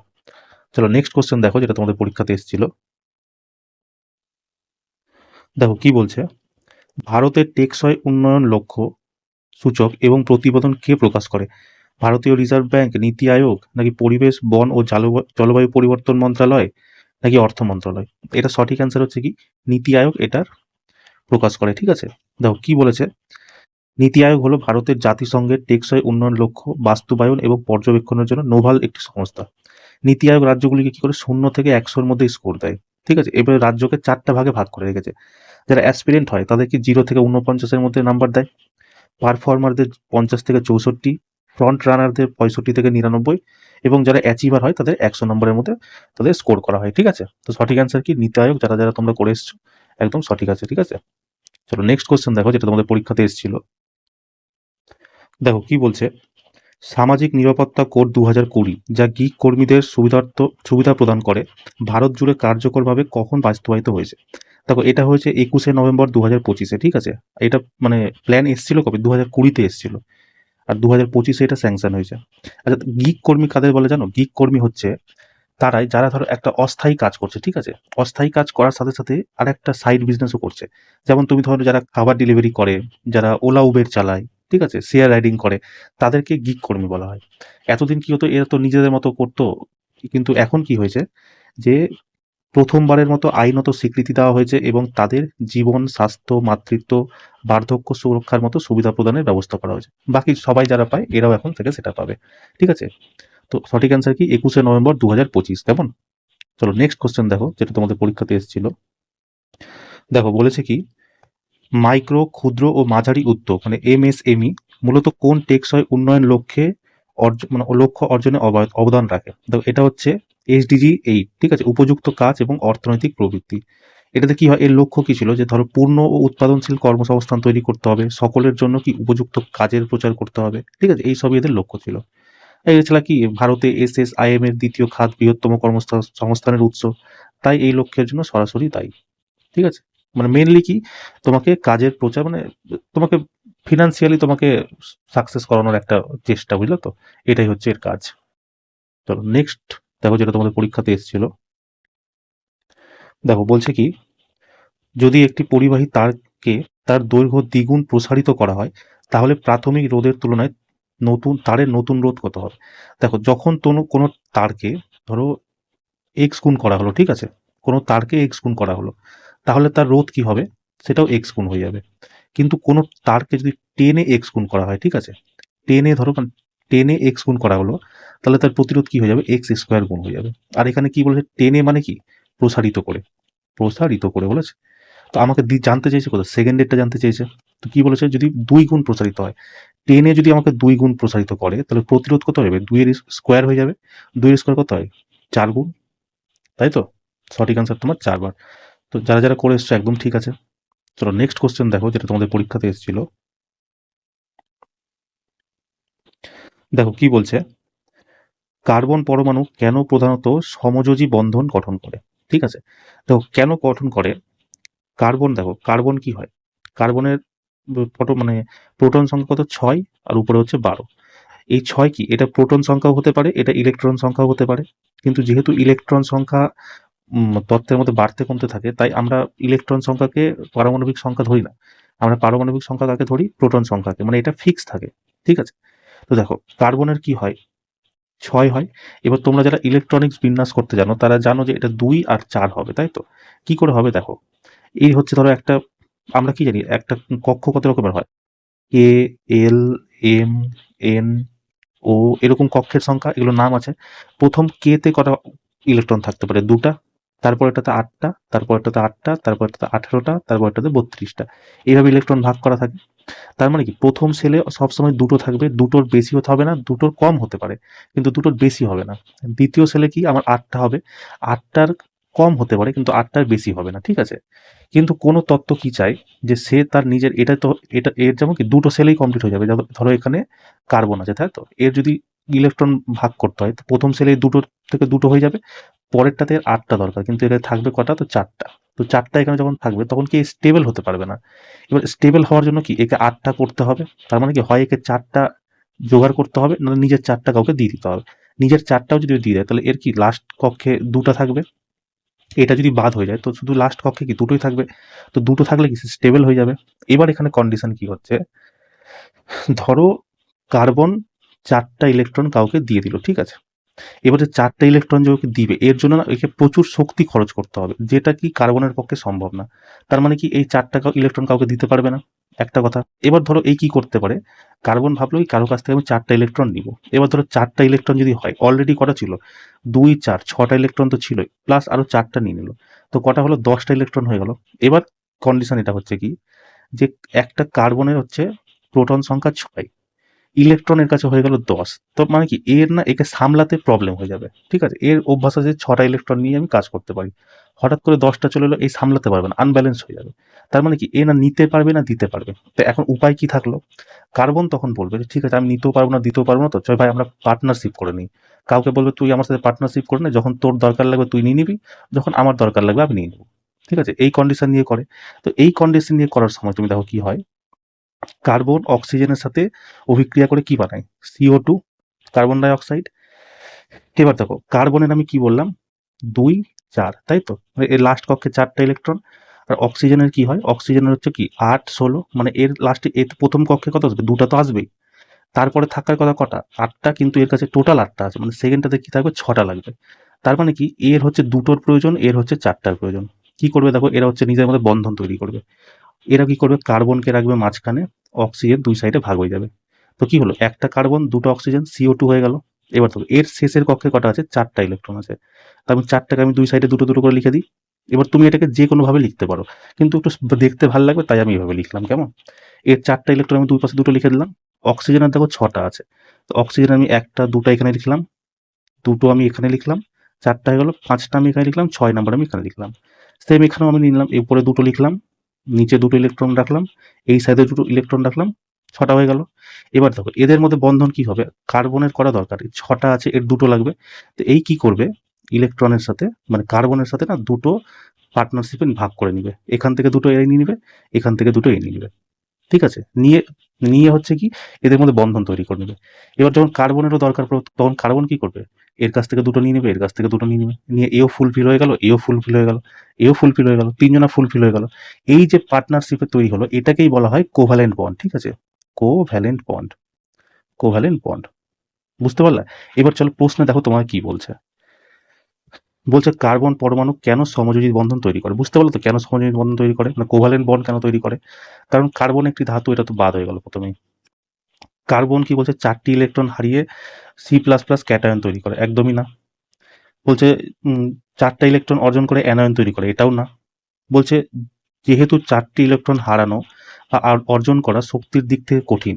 চলো নেক্সট কোশ্চেন দেখো, যেটা তোমাদের পরীক্ষাতে এসেছিল। দেখো কি বলছে, ভারতের টেকসই উন্নয়ন লক্ষ্য সূচক এবং প্রতিবেদন কে প্রকাশ করে? ভারতীয় রিজার্ভ ব্যাংক, নীতি আয়োগ, নাকি পরিবেশ বন ও জলবায়ু পরিবর্তন মন্ত্রণালয়, নাকি অর্থ মন্ত্রণালয়? এটা সঠিক অ্যান্সার হচ্ছে কি নীতি আয়োগ এটার প্রকাশ করে। ঠিক আছে, দেখো কি বলেছে, নীতি আয়োগ হলো ভারতের জাতিসংঘের টেকসই উন্নয়ন লক্ষ্য বাস্তবায়ন এবং পর্যবেক্ষণের জন্য নোভাল একটি সংস্থা। নীতি আয়োগ রাজ্যগুলিকে কি করে 0 থেকে 100-র মধ্যে স্কোর দেয়। ঠিক আছে, এবারে রাজ্যকে 4টা ভাগে ভাগ করে রেখেছে। যারা অ্যাসপিরেন্ট হয় তাদেরকে 0 থেকে 49-এর মধ্যে নাম্বার দেয়, পারফর্মারদের 50 থেকে 64, ফ্রন্ট রানারদের 65 থেকে 99, এবং যারা অ্যাচিভার হয় তাদের 100 নম্বরের মধ্যে তাদের স্কোর করা হয়। ঠিক আছে, তো সঠিক অ্যান্সার কি নীতি আয়োগ, যারা যারা তোমরা করে এসছো একদম সঠিক আছে। ঠিক আছে, চলো নেক্সট কোশ্চেন দেখো, যেটা তোমাদের পরীক্ষাতে এসেছিল। দেখো কি বলছে, সামাজিক নিরাপত্তা কোড 2020 যা গিগ কর্মীদের সুবিধা প্রদান করে ভারত জুড়ে কার্যকরভাবে কখন বাস্তবায়িত হয়েছে? দেখো এটা হয়েছে 21শে নভেম্বর 2025-এ। ঠিক আছে, এটা মানে প্ল্যান এসেছিল কবে, 2020-তে এসেছিল, আর 2025-এ এটা স্যাংশন হয়েছে। আচ্ছা, গিগ কর্মী কাদের বলে জানো? গিগ কর্মী হচ্ছে তারাই যারা ধরো একটা অস্থায়ী কাজ করছে। ঠিক আছে, অস্থায়ী কাজ করার সাথে সাথে আর একটা সাইড বিজনেসও করছে। যেমন তুমি ধরো যারা খাবার ডেলিভারি করে, যারা ওলা উবের চালায়, ঠিক আছে, শেয়ার রাইডিং করে, তাদেরকে গিগ কর্মী বলা হয়। এতদিন কি হতো, এরা তো নিজেদের মতো করতো, কিন্তু এখন কি হয়েছে যে প্রথমবারের মতো আইনত স্বীকৃতি দেওয়া হয়েছে এবং তাদের জীবন, স্বাস্থ্য, মাতৃত্ব, বার্ধক্য সুরক্ষার মতো সুবিধা প্রদানের ব্যবস্থা করা হয়েছে। বাকি সবাই যারা পায় এরাও এখন থেকে সেটা পাবে। ঠিক আছে, তো সঠিক অ্যান্সার কি 21শে নভেম্বর 2025। কেমন? চলো নেক্সট কোশ্চেন দেখো, যেটা তোমাদের পরীক্ষাতে এসেছিল। দেখো বলেছে কি, মাইক্রো, ক্ষুদ্র ও মাঝারি উদ্যোগ মানে এমএসএমই মূলত কোন টেকসই উন্নয়ন লক্ষ্যে মানে লক্ষ্য অর্জনে অবদান রাখে? দেখো এটা হচ্ছে এসডিজি 8। ঠিক আছে, উপযুক্ত কাজ এবং অর্থনৈতিক প্রবৃদ্ধি। এটাতে কি হয়, এর লক্ষ্য কি ছিল, যে ধরো পূর্ণ ও উৎপাদনশীল কর্মসংস্থান তৈরি করতে হবে, সকলের জন্য কি উপযুক্ত কাজের প্রচার করতে হবে। ঠিক আছে, এই সবই এদের লক্ষ্য ছিল। এছাড়া কি ভারতে এসএসআইএম এর দ্বিতীয় খাত বৃহত্তম কর্মসংস্থানের উৎস, তাই এই লক্ষ্যের জন্য সরাসরি দায়ী। ঠিক আছে, মানে মেনলি কি, তোমাকে কাজের প্রচার মানে তোমাকে ফিনান্সিয়ালি তোমাকে সাকসেস করানোর একটা চেষ্টা, বুঝলো তো, এটাই হচ্ছে এর কাজ। চলো নেক্সট দেখো, যেটা তোমাদের পরীক্ষাতে এসেছিল। দেখো বলছে কি, যদি একটি পরিবাহী তারকে তার দৈর্ঘ্য দ্বিগুণ প্রসারিত করা হয় তাহলে প্রাথমিক রোধের তুলনায় তারের নতুন রোধ কত হবে? দেখো যখন কোনো তারকে ধরো এক্স গুণ করা হলো, ঠিক আছে, কোনো তারকে এক্স গুণ করা হলো, তাহলে তার রোধ কি হবে, সেটাও এক্স গুণ হয়ে যাবে। কিন্তু কোনো তারকে যদি টেনে এক্স গুণ করা হয়, ঠিক আছে, টেনে ধরো টেনে এক্স গুণ করা হলো, তাহলে তার প্রতিরোধ কি হয়ে যাবে, এক্স স্কোয়ার গুণ হয়ে যাবে। আর এখানে কি বলেছে, টেনে মানে কি, প্রসারিত করে, প্রসারিত করে বলেছে। তো আমাকে জানতে চাইছে কোথায়, সেকেন্ডেরটা জানতে চেয়েছে। তো কি বলেছে, যদি 2 গুণ প্রসারিত হয়, টেনে যদি আমাকে 2 গুণ প্রসারিত করে তাহলে প্রতিরোধ কত হবে, 2 এর স্কোয়ার হয়ে যাবে। 2 এর স্কোয়ার কত হয়, 4 গুণ। তাই তো, সঠিক আনসার তোমার 4 বার। তো যারা যারা করে এসছো একদম ঠিক আছে। চলো নেক্সট কোশ্চেন দেখো, যেটা তোমাদের পরীক্ষাতে এসেছিল। দেখো কি বলছে, কার্বন পরমাণু কেন প্রধানত সমযোজী বন্ধন গঠন করে? ঠিক আছে, দেখো কেন গঠন করে, কার্বন, দেখো কার্বন কি হয়, কার্বনের মানে প্রোটন সংখ্যা কত, 6, আর উপরে হচ্ছে 12। এই 6 কি, এটা প্রোটন সংখ্যাও হতে পারে, এটা ইলেকট্রন সংখ্যাও হতে পারে। কিন্তু যেহেতু ইলেকট্রন সংখ্যা তত্ত্বের মধ্যে বাড়তে কমতে থাকে, তাই আমরা ইলেকট্রন সংখ্যাকে পারমাণবিক সংখ্যা ধরি না, আমরা পারমাণবিক সংখ্যা কাকে ধরি, প্রোটন সংখ্যাকে, মানে এটা ফিক্স থাকে। ঠিক আছে, তো দেখো কার্বনের কি হয়, 6 হয়। এবার তোমরা যারা ইলেকট্রনিক্স বিন্যাস করতে জানো তারা জানো যে এটা 2 আর 4 হবে, তাই তো। কি করে হবে দেখো, এই হচ্ছে ধরো একটা, আমরা কি জানি একটা কক্ষ কত রকমের হয়, কে, এল, এম, এন, ও, এরকম কক্ষের সংখ্যা, এগুলোর নাম আছে। প্রথম কে তে কটা ইলেকট্রন থাকতে পারে, 2টা, তারপর এটাতে 8টা, তারপর এটাতে 8টা, তারপর এটাতে 18টা, তারপর এটাতে 32টা, এইভাবে ইলেকট্রন ভাগ করা থাকে। তার মানে কি, প্রথম সেলে সবসময় 2টো থাকবে, 2টোর বেশি হতে হবে না, 2টোর কম হতে পারে, কিন্তু 2টোর বেশি হবে না। দ্বিতীয় সেলে কি আমার 8টা হবে, 8টার কম হতে পারে কিন্তু 8টার বেশি হবে না। ঠিক আছে, কিন্তু কোনো তত্ত্ব কি চায়, যে সে তার নিজের, এটা তো এটা এর যেমন কি 2টো সেলেই কমপ্লিট হয়ে যাবে। ধরো এখানে কার্বন আছে, তাই তো, এর যদি ইলেকট্রন ভাগ করতে হয় তো প্রথম সেলে 2টো থেকে 2টো হয়ে যাবে, পরেরটাতে 8টা দরকার, কিন্তু এখানে থাকবে কটা? তো 4টা। তো 4টা এখানে যখন থাকবে তখন কি স্টেবল হতে পারবে না। এবার স্টেবল হওয়ার জন্য কি একে 8টা করতে হবে। তার মানে কি হয় একে 4টা জোগাড় করতে হবে, নাহলে নিজের 4টা কাউকে দিয়ে দিতে হবে। নিজের 4টাও যদি দিয়ে দেয় তাহলে এর কি লাস্ট কক্ষে 2টা থাকবে। এটা যদি বাদ হয়ে যায় তো শুধু লাস্ট কক্ষে কি 2টোই থাকবে। তো 2টো থাকলে কি স্টেবল হয়ে যাবে। এবার এখানে কন্ডিশন কি হচ্ছে, ধরো কার্বন 4টা ইলেকট্রন কাউকে দিয়ে দিল, ঠিক আছে। এবার যে 4টা ইলেকট্রন যে ওকে দিবে এর জন্য না একে প্রচুর শক্তি খরচ করতে হবে, যেটা কি কার্বনের পক্ষে সম্ভব না। তার মানে কি এই 4টা ইলেকট্রন কাউকে দিতে পারবে না, একটা কথা। এবার ধরো এই কি করতে পারে, কার্বন ভাবলো কি কারো কাছ থেকে আমি 4টা ইলেকট্রন নিব। এবার ধরো 4টা ইলেকট্রন যদি হয়, অলরেডি কটা ছিল, 2 4 6টা ইলেকট্রন তো ছিলই, প্লাস আরো 4টা নিয়ে নিল। তো কটা হলো, 10টা ইলেকট্রন হয়ে গেল। এবার কন্ডিশন এটা হচ্ছে কি, যে একটা কার্বনের হচ্ছে প্রোটন সংখ্যা 6, ইলেকট্রনের কাছে হয়ে গেল 10। তো মানে কি এর না একে সামলাতে প্রবলেম হয়ে যাবে, ঠিক আছে। এর অভ্যাস আছে 6টা ইলেকট্রন নিয়ে আমি কাজ করতে পারি, হঠাৎ করে 10টা চলে এলো, এই সামলাতে পারবে না, আনব্যালেন্স হয়ে যাবে। তার মানে কি এ না নিতে পারবে না দিতে পারবে। তো এখন উপায় কি থাকলো, কার্বন তখন বলবে যে ঠিক আছে আমি নিতেও পারবো না দিতেও পারবো না, তো চল ভাই আমরা পার্টনারশিপ করে নিই। কাউকে বলবে তুই আমার সাথে পার্টনারশিপ করে নে, যখন তোর দরকার লাগবে তুই নিয়ে নিবি, যখন আমার দরকার লাগবে আমি নিয়ে নেবো, ঠিক আছে। এই কন্ডিশন নিয়ে করে। তো এই কন্ডিশন নিয়ে করার সময় তুমি দেখো কি হয়, কার্বন অক্সিজেনের সাথে অভিক্রিয়া করে কি বানায়, CO2, কার্বন ডাই অক্সাইড। এবার দেখো কার্বনের আমি কি বললাম, 2 4, তাই তো, এর লাস্ট কক্ষে 4টা ইলেকট্রন। আর অক্সিজেনের কি হয়, অক্সিজেনের হচ্ছে কি 8 16, মানে এর লাস্টে এর প্রথম কক্ষে কত আসবে, 2টা তো আসবেই। তারপরে থাকার কথা কটা, 8টা, কিন্তু এর কাছে টোটাল 8টা আছে, মানে সেকেন্ডটাতে কি থাকবে, 6টা লাগবে। তার মানে কি এর হচ্ছে 2টোর প্রয়োজন, এর হচ্ছে 4টার প্রয়োজন। কি করবে দেখো, এরা হচ্ছে নিজের মধ্যে বন্ধন তৈরি করবে। এরা কি করবে, কার্বনকে রাখবে মাঝখানে, অক্সিজেন 2 সাইডে ভাগ হয়ে যাবে। তো কি হলো, একটা কার্বন 2টো অক্সিজেন, CO2 হয়ে গেল। এবার দেখো এর শেষের কক্ষে কটা আছে, 4টা ইলেকট্রন আছে। তার মানে 4টাকে আমি 2 সাইডে দুটো দুটো করে লিখে দিই। এবার তুমি এটাকে যে কোনো ভাবে লিখতে পারো, কিন্তু একটু দেখতে ভালো লাগবে তাই আমি এভাবে লিখলাম, কেমন। এর 4টা ইলেকট্রন আমি দুই পাশে দুটো লিখে দিলাম। অক্সিজেনের দেখো 6টা আছে, তো অক্সিজেন আমি একটা দুটো এখানে লিখলাম, দুটো আমি এখানে লিখলাম, 4টা হয়ে গেল। 5টা আমি এখানে লিখলাম, 6 নাম্বার আমি এখানে লিখলাম। সেম এখানেও আমি নিলাম, এরপরে দুটো লিখলাম, নিচে দুটো ইলেকট্রন রাখলাম, এই সাইডে দুটো ইলেকট্রন রাখলাম, 6টা হয়ে গেল। এবার দেখো এদের মধ্যে বন্ধন কি হবে, কার্বনের করা দরকার, 6টা আছে এর দুটো লাগবে। তো এই কি করবে, ইলেকট্রনের সাথে মানে কার্বনের সাথে না দুটো পার্টনারশিপে ভাগ করে নিবে, এখান থেকে দুটো এ নিয়ে নিবে, এখান থেকে দুটো এ নিয়ে নিবে, ঠিক আছে। নিয়ে নিয়ে হচ্ছে কি এদের মধ্যে বন্ধন তৈরি করে নেবে। এবার যখন কার্বনেরও দরকার পড়বে তখন কার্বন কি করবে, এর কাছ থেকে দুটো নিয়ে নেবে, এর কাছ থেকে দুটো নিয়ে নেবে, নিয়ে এও ফুলফিল হয়ে গেল, এও ফুলফিল হয়ে গেল, এও ফুলফিল হয়ে গেল, তিনজনা ফুলফিল হয়ে গেল। এই যে পার্টনারশিপে তৈরি হলো এটাকেই বলা হয় কোভ্যালেন্ট বন্ড, ঠিক আছে। কোভ্যালেন্ট বন্ড, কোভ্যালেন্ট বন্ড, বুঝতে পারলে। এবার চলো প্রশ্নে দেখো তোমার কি বলছে। বলছে কার্বন পরমাণু কেন সমযোজী বন্ধন তৈরি করে, বুঝতে পারলো তো কেন সমযোজী বন্ধন তৈরি করে, মানে কোভ্যালেন্ট বন্ড কেন তৈরি করে। কারণ কার্বন একটি ধাতু, এটা তো বাদ হয়ে গেল প্রথমেই। কার্বন কি বলছে, 4টি ইলেকট্রন হারিয়ে C++ ক্যাটায়ন তৈরি করে, একদমই না। বলছে 4টা ইলেকট্রন অর্জন করে অ্যানায়ন তৈরি করে, এটাও না। বলছে যেহেতু 4টি ইলেকট্রন হারানো বা অর্জন করা শক্তির দিক থেকে কঠিন,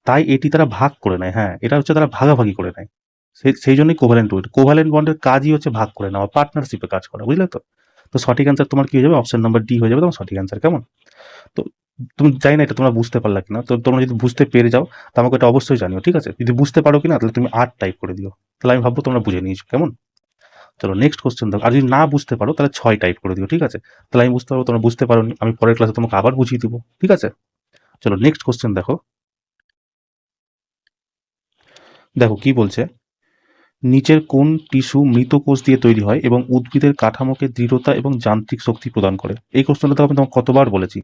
তাই এটি তারা ভাগ করে নেয়, হ্যাঁ এটা হচ্ছে তারা ভাগাভাগি করে নেয়। সেই জন্যই কোভ্যালেন্ট বন্ড, কোভ্যালেন্ট বন্ডের কাজই হচ্ছে ভাগ করে নেওয়া, পার্টনারশিপে কাজ করা, বুঝলে তো। তো সঠিক অ্যান্সার তোমার কি হয়ে যাবে, অপশন নাম্বার ডি হয়ে যাবে তোমার সঠিক অ্যান্সার, কেমন। তো তুমি জানি না এটা তোমরা বুঝতে পারলা কিনা, তো তোমরা যদি বুঝতে পেরে যাও তো আমাকে এটা অবশ্যই জানিও, ঠিক আছে। যদি বুঝতে পারো কিনা তাহলে তুমি 8 টাইপ করে দিও, তাহলে আমি ভাববো তোমরা বুঝে নিয়েছো, কেমন। চলো নেক্সট কোশ্চেন দেখো, আর যদি না বুঝতে পারো তাহলে 6 টাইপ করে দিও, ঠিক আছে। তাহলে আমি বুঝতে পারবো তোমরা বুঝতে পারোনি, আমি পরের ক্লাসে তোমাকে আবার বুঝিয়ে দিব, ঠিক আছে। চলো নেক্সট কোশ্চেন দেখো। দেখো কি বলছে, নিচের কোন টিস্যু মৃত কোষ দিয়ে তৈরি হয় এবং উদ্ভিদের কাঠামোকে দৃঢ়তা এবং যান্ত্রিক শক্তি প্রদান করে। এই কোশ্চেনটা তো আমি তোমাকে কতবার বলেছি।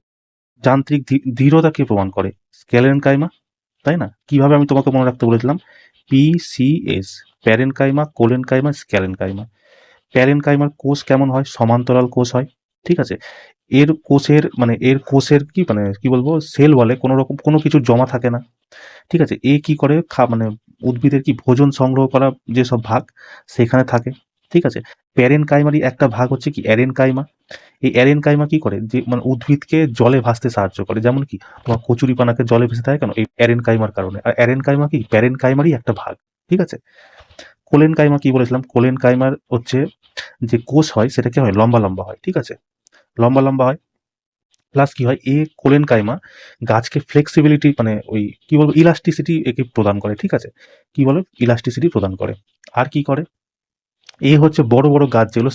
যান্ত্রিক দৃঢ়তা কে প্রমাণ করে, স্ক্যালেনকাইমা, তাই না। কিভাবে আমি তোমাকে মনে রাখতে বলেছিলাম, PCS, প্যারেনকাইমা, কোলেনকাইমা, স্ক্যালেনকাইমা। প্যারেনকাইমার কোষ কেমন হয়, সমান্তরাল কোষ হয়, ঠিক আছে। এর কোষের মানে এর কোষের কি মানে কি বলবো, সেল বলে কোনো রকম কোনো কিছু জমা থাকে না, ঠিক আছে। এ কি করে মানে উদ্ভিদের কি ভোজন সংগ্রহ করা যেসব ভাগ সেখানে থাকে, ঠিক আছে। প্যারেনকাইমারই একটা ভাগ হচ্ছে কি অ্যারেনকাইমা। এই অ্যারেনকাইমা কি করে, যে মানে উদ্ভিদকে জলে ভাসতে সাহায্য করে, যেমন কি তোমার কচুরিপানাকে জলে ভেসে থাকে কেন, এই অ্যারেনকাইমার কারণে। আর অ্যারেনকাইমা কি প্যারেনকাইমারই একটা ভাগ, ঠিক আছে। কোলেনকাইমা কি বলেছিলাম, কোলেনকাইমার হচ্ছে যে কোষ হয় সেটা কি হয়, লম্বা লম্বা হয়, ঠিক আছে, লম্বা লম্বা হয়। প্লাস কি হয়, এ কোলেনকাইমা গাছকে ফ্লেক্সিবিলিটি মানে ওই কি বলবো ইলাস্টিসিটি একে প্রদান করে, ঠিক আছে। কি বলো, ইলাস্টিসিটি প্রদান করে। আর কি করে, এ হচ্ছে বড় বড় গাছ যেগুলো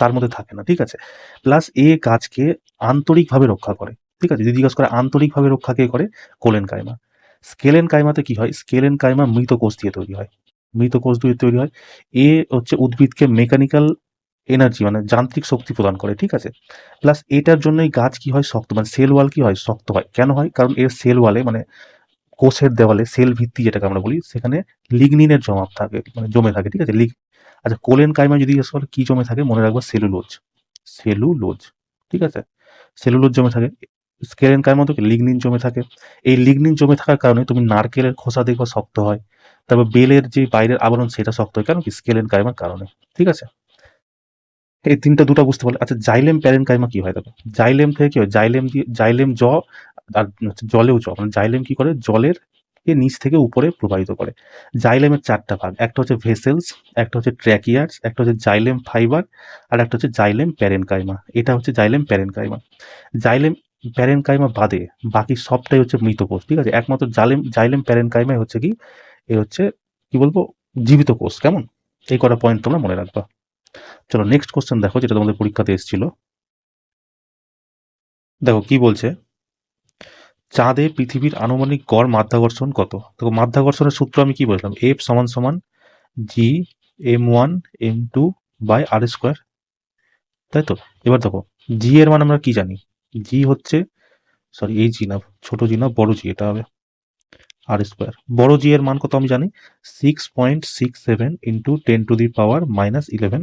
তার মধ্যে থাকে না, ঠিক আছে। প্লাস এ গাছকে আন্তরিকভাবে রক্ষা করে, ঠিক আছে। যদি জিজ্ঞাসা করে আন্তরিকভাবে রক্ষা কে করে, কোলেন কাইমা। স্কেলেন কাইমাতে কি হয়, স্কেলেন কাইমা মৃত কোষ দিয়ে তৈরি হয়, মৃত কোষ দিয়ে তৈরি হয়। এ হচ্ছে উদ্ভিদকে মেকানিক্যাল এনার্জি মানে যান্ত্রিক শক্তি প্রদান করে, ঠিক আছে। প্লাস এটার জন্যই গাছ কি হয় শক্ত, মানে সেল ওয়াল কি হয় শক্ত হয়, কেন হয়, কারণ এর সেল ওয়ালে মানে কোষের দেওয়ালে সেল ভিত্তি যেটাকে আমরা বলি সেখানে লিগনিনের জমা থাকে, মানে জমে থাকে, ঠিক আছে। আচ্ছা, কোলেন কাইমা যদি জিজ্ঞেস করে কি জমে থাকে, মনে রাখবো সেলুলোজ, সেলুলোজ, ঠিক আছে। সেলুলোজ জমে থাকে। স্কেলেন কাইমা তো কি লিগনিন জমে থাকে। এই লিগনিন জমে থাকার কারণে তুমি নারকেলের খোসা দেখবা শক্ত হয়, তারপর বেলের যে বাইরের আবরণ সেটা শক্ত হয়, কেন কি স্কেলেন কাইমার কারণে, ঠিক আছে। এই তিনটা দুটো বুঝতে পারলে। আচ্ছা, জাইলেম প্যারেনকাইমা কি হয় দেখো। জাইলেম থেকে কি হয়, জাইলেম দিয়ে জাইলেম আর হচ্ছে জলেও মানে জাইলেম কি করে, জলের কে নিচ থেকে উপরে প্রবাহিত করে। জাইলেমের চারটা ভাগ, একটা হচ্ছে ভেসেলস, একটা হচ্ছে ট্র্যাকিয়াস, একটা হচ্ছে জাইলেম ফাইবার, আর একটা হচ্ছে জাইলেম প্যারেনকাইমা। এটা হচ্ছে জাইলেম প্যারেনকাইমা। জাইলেম প্যারেনকাইমা বাদে বাকি সবটাই হচ্ছে মৃত কোষ, ঠিক আছে। একমাত্র জাইলেম প্যারেনকাইমাই হচ্ছে কি, এ হচ্ছে কি বলবো, জীবিত কোষ, কেমন। এই কটা পয়েন্ট তোমরা মনে রাখবা। চলো নেক্সট কোশ্চেন দেখো, যেটা তোমাদের পরীক্ষাতে এসেছিল। দেখো কি বলছে, চাঁদে পৃথিবীর আনুমানিক গড় মাধ্যাকর্ষণ কত। দেখো মাধ্যাকর্ষণের সূত্র আমি কি বললাম, এফ সমান সমান জি m1 m2 by R square, তাই তো। এবার দেখো জি এর মান আমরা কি জানি, জি হচ্ছে, সরি এই জি না, ছোট জি না, বড় জি, এটা হবে আর স্কোয়ার। বড় জি এর মান কত আমি জানি, 6.67 ইন্টু 10⁻⁻11।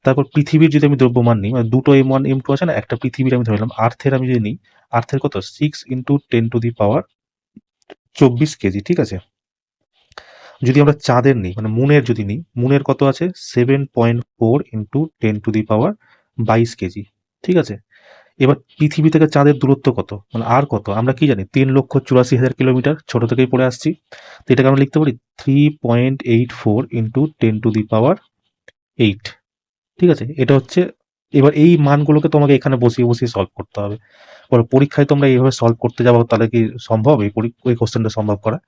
তারপর পৃথিবীর যদি আমি দ্রব্যমান নিই, মানে দুটো m1 m2 আছে না, একটা পৃথিবীর আমি ধরলাম, আর্থের আমি যদি নিই, আর্থের কত 6 × 10⁻24 কেজি, ঠিক আছে। যদি আমরা চাঁদের নিই, মানে মুনের যদি নিই, মুনের কত আছে 7.4 ইন্টু 10⁻22 কেজি, ঠিক আছে। এবার পৃথিবী থেকে চাঁদের দূরত্ব কত, মানে আর কত আমরা কি জানি, 3,84,000 কিলোমিটার, ছোট থেকেই পড়ে আসছি। তো এটাকে আমরা লিখতে পারি 3.84 ইন্টু 10⁻8, ঠিক আছে। এটা হচ্ছে, এবার এই মানগুলোকে তোমাকে এখানে বসিয়ে বসিয়ে সলভ করতে হবে। এবার পরীক্ষায় তোমরা এইভাবে সলভ করতে যাবো, তাহলে কি সম্ভব এই কোশ্চেনটা সলভ করা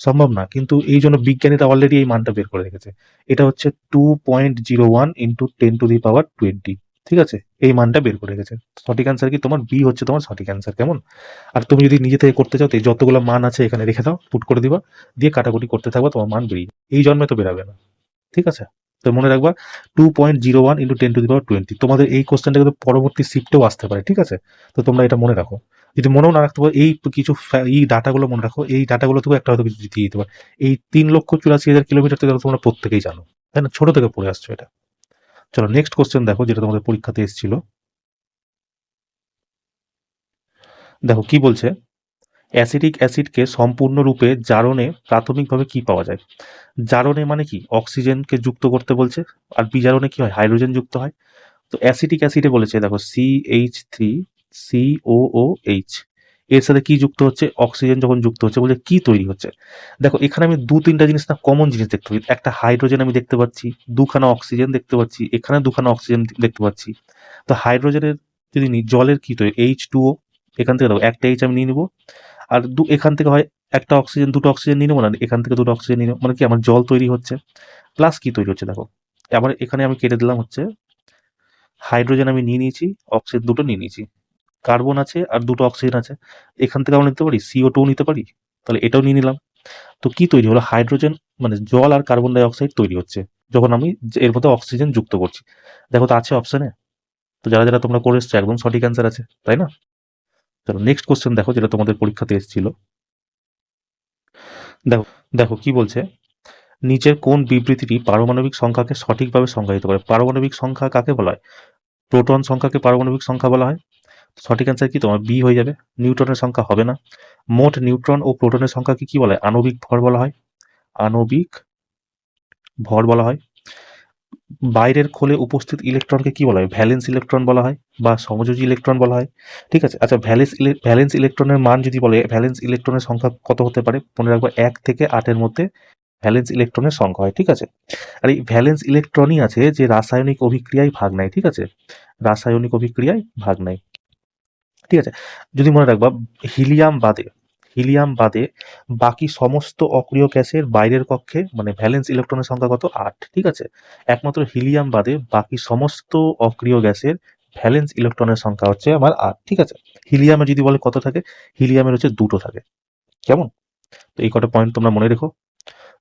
সম্ভব না, কিন্তু এই জন্য বিজ্ঞানীরা অলরেডি এই মানটা বের করে রেখেছে। এটা হচ্ছে 2.01 ইন্টু 10⁻20, ঠিক আছে। এই মানটা বের করে রেখেছে। সঠিক অ্যান্সার কি তোমার বি হচ্ছে তোমার সঠিক অ্যান্সার, কেমন। আর তুমি যদি নিজে থেকে করতে চাও, তো এই যতগুলো মান আছে এখানে রেখে দাও, পুট করে দিবা, দিয়ে কাটাকুটি করতে থাকবা, তোমার মান বেরিয়ে যাবে। এই জন্মে তো বেরাবে না, ঠিক আছে। তো মনে রাখবা 2.01 ইন্টু 10⁻20। তোমাদের এই কোশ্চেনটা কিন্তু পরবর্তী শিফটেও আসতে পারে, ঠিক আছে। তো তোমরা এটা মনে রাখো। যদি মনেও না রাখতে পারো, এই কিছু এই ডাটাগুলো মনে রাখো, এই ডাটাগুলো থেকে একটা হয়তো কিছু দিয়ে দিতে পারে। এই 3,84,000 কিলোমিটার থেকে তোমরা প্রত্যেকেই জানো, তাই না, ছোট থেকে পড়ে আসছো এটা। চলো নেক্সট কোশ্চেন দেখো, যেটা তোমাদের পরীক্ষাতে এসেছিল। দেখো কি বলছে, অ্যাসিটিক অ্যাসিডকে সম্পূর্ণরূপে জারণে প্রাথমিকভাবে কি পাওয়া যায়। জারণে মানে কি, অক্সিজেনকে যুক্ত করতে বলছে, আর বিজারণে কি হয়, হাইড্রোজেন যুক্ত হয়। তো অ্যাসিটিক অ্যাসিডে বলেছে দেখো CH3COOH, এর সাথে কি যুক্ত হচ্ছে, অক্সিজেন যখন যুক্ত হচ্ছে, বলছে কি তৈরি হচ্ছে। দেখো এখানে আমি দু তিনটা জিনিস না কমন জিনিস দেখতে পাচ্ছি, একটা হাইড্রোজেন আমি দেখতে পাচ্ছি, দুখানা অক্সিজেন দেখতে পাচ্ছি, এখানে দুখানা অক্সিজেন দেখতে পাচ্ছি। তো হাইড্রোজেনের যদি নিই, জলের কি তৈরি, H2O, এখান থেকে দেখো একটা এইচ আমি নিয়ে নিবো, আর এখান থেকে হয় একটা অক্সিজেন, দুটো অক্সিজেন নিয়ে নেবো, না এখান থেকে দুটো অক্সিজেন নিয়ে নেবো, মানে কি আমার জল তৈরি হচ্ছে। প্লাস কি তৈরি হচ্ছে দেখো, আবার এখানে আমি কেটে দিলাম হচ্ছে, হাইড্রোজেন আমি নিয়ে নিয়েছি, অক্সিজেন দুটো নিয়ে নিয়েছি, কার্বন আছে আর দুটো অক্সিজেন আছে, এখান থেকে আমরা নিতে পারি CO2 নিতে পারি, তাহলে এটাও নিয়ে নিলাম। তো কি তৈরি হলো, হাইড্রোজেন, মানে জল আর কার্বন ডাই অক্সাইড তৈরি হচ্ছে যখন আমি এর মধ্যে অক্সিজেন যুক্ত করছি। দেখো তো আছে অপশনে। তো যারা যারা তোমরা করে এসছো একদম সঠিক অ্যান্সার আছে, তাই না। চলো নেক্সট কোশ্চেন দেখো, যেটা তোমাদের পরীক্ষাতে এসেছিল। দেখো, দেখো কি বলছে, নিচের কোন বিবৃতিটি পারমাণবিক সংখ্যাকে সঠিকভাবে সংজ্ঞায়িত করে। পারমাণবিক সংখ্যা কাকে বলা হয়, প্রোটন সংখ্যাকে পারমাণবিক সংখ্যা বলা হয়। সঠিক অ্যান্সার কি তোমার বি হয়ে যাবে, নিউটনের সংখ্যা হবে না। মোট নিউট্রন ও প্রোটনের সংখ্যাকে কি বলা হয়, আণবিক ভর বলা হয়, আণবিক ভর বলা হয়। বাইরের খোলে উপস্থিত ইলেকট্রনকে কি বলা হয়, ভ্যালেন্স ইলেকট্রন বলা হয় বা সমযোজী ইলেকট্রন বলা হয়, ঠিক আছে। আচ্ছা, ভ্যালেন্স ইলেকট্রনের মান যদি বলে, ভ্যালেন্স ইলেকট্রনের সংখ্যা কত হতে পারে, মনে রাখবো 1 থেকে 8-এর মধ্যে ভ্যালেন্স ইলেকট্রনের সংখ্যা হয়, ঠিক আছে। আর এই ভ্যালেন্স ইলেকট্রনই আছে যে রাসায়নিক অভিক্রিয়ায় ভাগ নেয়, ঠিক আছে, রাসায়নিক অভিক্রিয়ায় ভাগ নেয়, ঠিক আছে। যদি মনে রাখবা, হিলিয়াম বাদে, হিলিয়াম বাদে বাকি সমস্ত অক্রিয় গ্যাসের বাইরের কক্ষে মানে ভ্যালেন্স ইলেকট্রনের সংখ্যা কত? 8। ঠিক আছে, একমাত্র হিলিয়াম বাদে বাকি সমস্ত অক্রিয় গ্যাসের ভ্যালেন্স ইলেকট্রনের সংখ্যা হচ্ছে আমার 8। ঠিক আছে, হিলিয়ামে যদি বলে কত থাকে, হিলিয়ামের হচ্ছে 2টো থাকে। কেমন? তো এই কটা পয়েন্ট তোমরা মনে রেখো।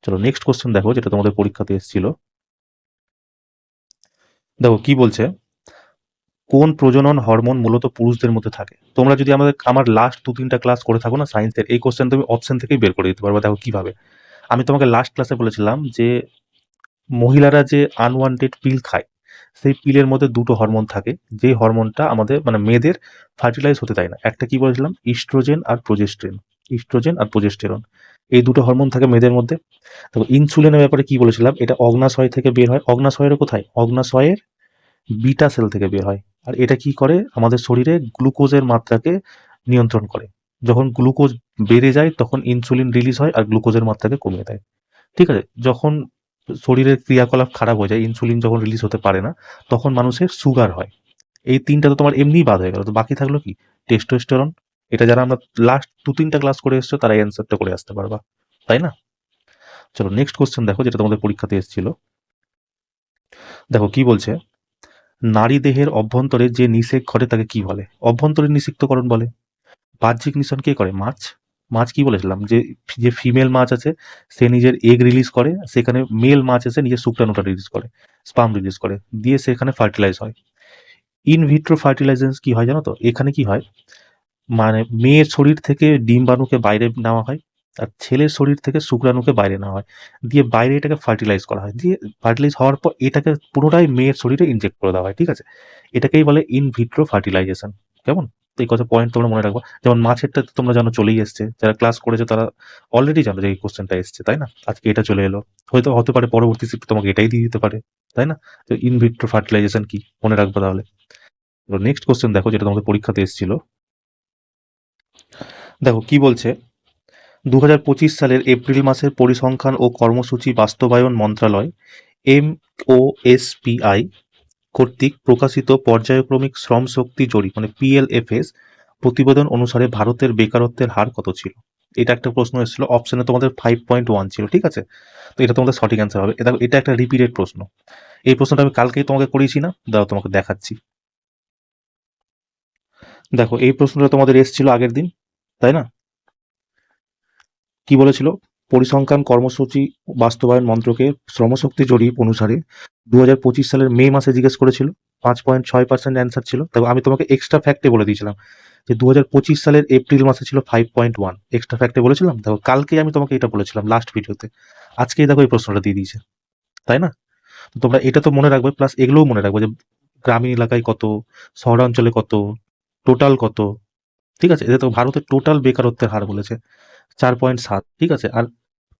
চলো নেক্সট কোশ্চেন দেখো, যেটা তোমাদের পরীক্ষাতে এসেছিল। দেখো কি বলছে, কোন প্রজনন হরমোন মূলত পুরুষদের মধ্যে থাকে? তোমরা যদি আমার লাস্ট 2-3টা ক্লাস করে থাকো না সায়েন্সের, এই কোশ্চেন তুমি অপশন থেকেই বের করে দিতে পারবে। দেখো কিভাবে। আমি তোমাকে লাস্ট ক্লাসে বলেছিলাম যে মহিলারা যে আনওয়ান্টেড পিল খায়, সেই পিলের মধ্যে 2টো হরমোন থাকে, যে হরমোনটা আমাদের মানে মেয়েদের ফার্টিলাইজ হতে দেয় না। একটা কি বলেছিলাম? ইস্ট্রোজেন আর প্রোজেস্টেরন। ইস্ট্রোজেন আর প্রোজেস্টেরন, এই 2টো হরমোন থাকে মেয়েদের মধ্যে। দেখো ইনসুলিনের ব্যাপারে কি বলেছিলাম, এটা অগ্নাশয় থেকে বের হয়। অগ্নাশয়ের কোথায়? অগ্নাশয়ের বিটা সেল থেকে বের হয়। আর এটা কি করে? আমাদের শরীরে গ্লুকোজের মাত্রাকে নিয়ন্ত্রণ করে। যখন গ্লুকোজ বেড়ে যায় তখন ইনসুলিন রিলিজ হয় আর গ্লুকোজের মাত্রাকে কমিয়ে দেয়। ঠিক আছে, যখন শরীরের ক্রিয়াকলাপ খারাপ হয়ে যায়, ইনসুলিন যখন রিলিজ হতে পারে না, তখন মানুষের সুগার হয়। এই 3টা তো তোমার এমনিই বাদ হয়ে গেল। তো বাকি থাকলো কি? টেস্টোস্টেরন। এটা যারা আমরা লাস্ট 2-3টা ক্লাস করে এসছো তারা অ্যান্সারটা করে আসতে পারবা, তাই না? চলো নেক্সট কোশ্চেন দেখো, যেটা তোমাদের পরীক্ষাতে এসেছিল। দেখো কি বলছে, নারী দেহের অভ্যন্তরে যে নিষেক ঘটে তাকে কি বলে? অভ্যন্তরীণ নিষিক্তকরণ বলে। বাহ্যিক নিঃসরণ কে করে? মাছ। মাছ কি বলেছিলাম, যে যে ফিমেল মাছ আছে সে নিজের এগ রিলিজ করে, সেখানে মেল মাছ এসে নিজের শুক্রাণুটা রিলিজ করে, স্পার্ম রিলিজ করে, দিয়ে সেখানে ফার্টিলাইজ হয়। ইন ভিট্রো ফার্টিলাইজেশন কি হয় জানো তো? এখানে কি হয়, মানে মেয়ের শরীর থেকে ডিম্বাণুকে বাইরে নেওয়া হয়, আর ছেলের শরীর থেকে শুক্রাণুকে বাইরে নেওয়া হয়, দিয়ে বাইরে এটাকে ফার্টিলাইজ করা হয়, দিয়ে ফার্টিলাইজ হওয়ার পর এটাকে পুনরায় মেয়ের শরীরে ইনজেক্ট করে দেওয়া হয়। ঠিক আছে, এটাকেই বলে ইন ভিট্রো ফার্টিলাইজেশন। কেমন? তো এই কথা পয়েন্ট তোমরা মনে রাখবা। যেমন মাছেরটা তো তোমরা জানো চলেই এসছে, যারা ক্লাস করেছো তারা অলরেডি জানো যে এই কোশ্চেনটা এসছে, তাই না? আজকে এটা চলে এলো, হয়তো হতে পারে পরবর্তী শিফটে তোমাকে এটাই দিয়ে দিতে পারে, তাই না? তো ইন ভিট্রো ফার্টিলাইজেশন কি মনে রাখবো তাহলে। নেক্সট কোশ্চেন দেখো, যেটা তোমাদের পরীক্ষাতে এসেছিল। দেখো কি বলছে, 2025 সালের এপ্রিল মাসের পরিসংখ্যান ও কর্মসূচি বাস্তবায়ন মন্ত্রণালয় MOSPI কর্তৃক প্রকাশিত পর্যায়ক্রমিক শ্রম শক্তি জরিপ মানে PLFS প্রতিবেদন অনুসারে ভারতের বেকারত্বের হার কত ছিল? এটা একটা প্রশ্ন এসেছিল, অপশনে তোমাদের 5.1 ছিল। ঠিক আছে, তো এটা তোমাদের সঠিক অ্যান্সার হবে। এটা একটা রিপিটেড প্রশ্ন। এই প্রশ্নটা আমি কালকেই তোমাকে করিয়েছি না, দাঁড়াও তোমাকে দেখাচ্ছি। দেখো এই প্রশ্নটা তোমাদের এসেছিল আগের দিন, তাই না? কি বলেছিল? পরিসংখ্যান কর্মসূচি বাস্তবায়ন মন্ত্রকের শ্রমশক্তি জরিপ অনুসারে 2025 সালের মে মাসে জিজ্ঞেস করেছিল, 5.6% অ্যান্সার ছিল। তবে আমি তোমাকে এক্সট্রা ফ্যাক্টে বলে দিয়েছিলাম যে 2025 সালের এপ্রিল মাসে ছিল 5.1, এক্সট্রা ফ্যাক্টে বলেছিলাম। দেখো কালকে আমি তোমাকে এটা বলেছিলাম লাস্ট ভিডিওতে, আজকেই দেখো এই প্রশ্নটা দিয়ে দিয়েছে, তাই না? তো তোমরা এটা তো মনে রাখবে, প্লাস এগুলোও মনে রাখবে যে গ্রামীণ এলাকায় কত, শহরাঞ্চলে কত, টোটাল কত। ঠিক আছে, এটা তো ভারতের টোটাল বেকারত্বের হার বলেছে 4.7। ঠিক আছে, আর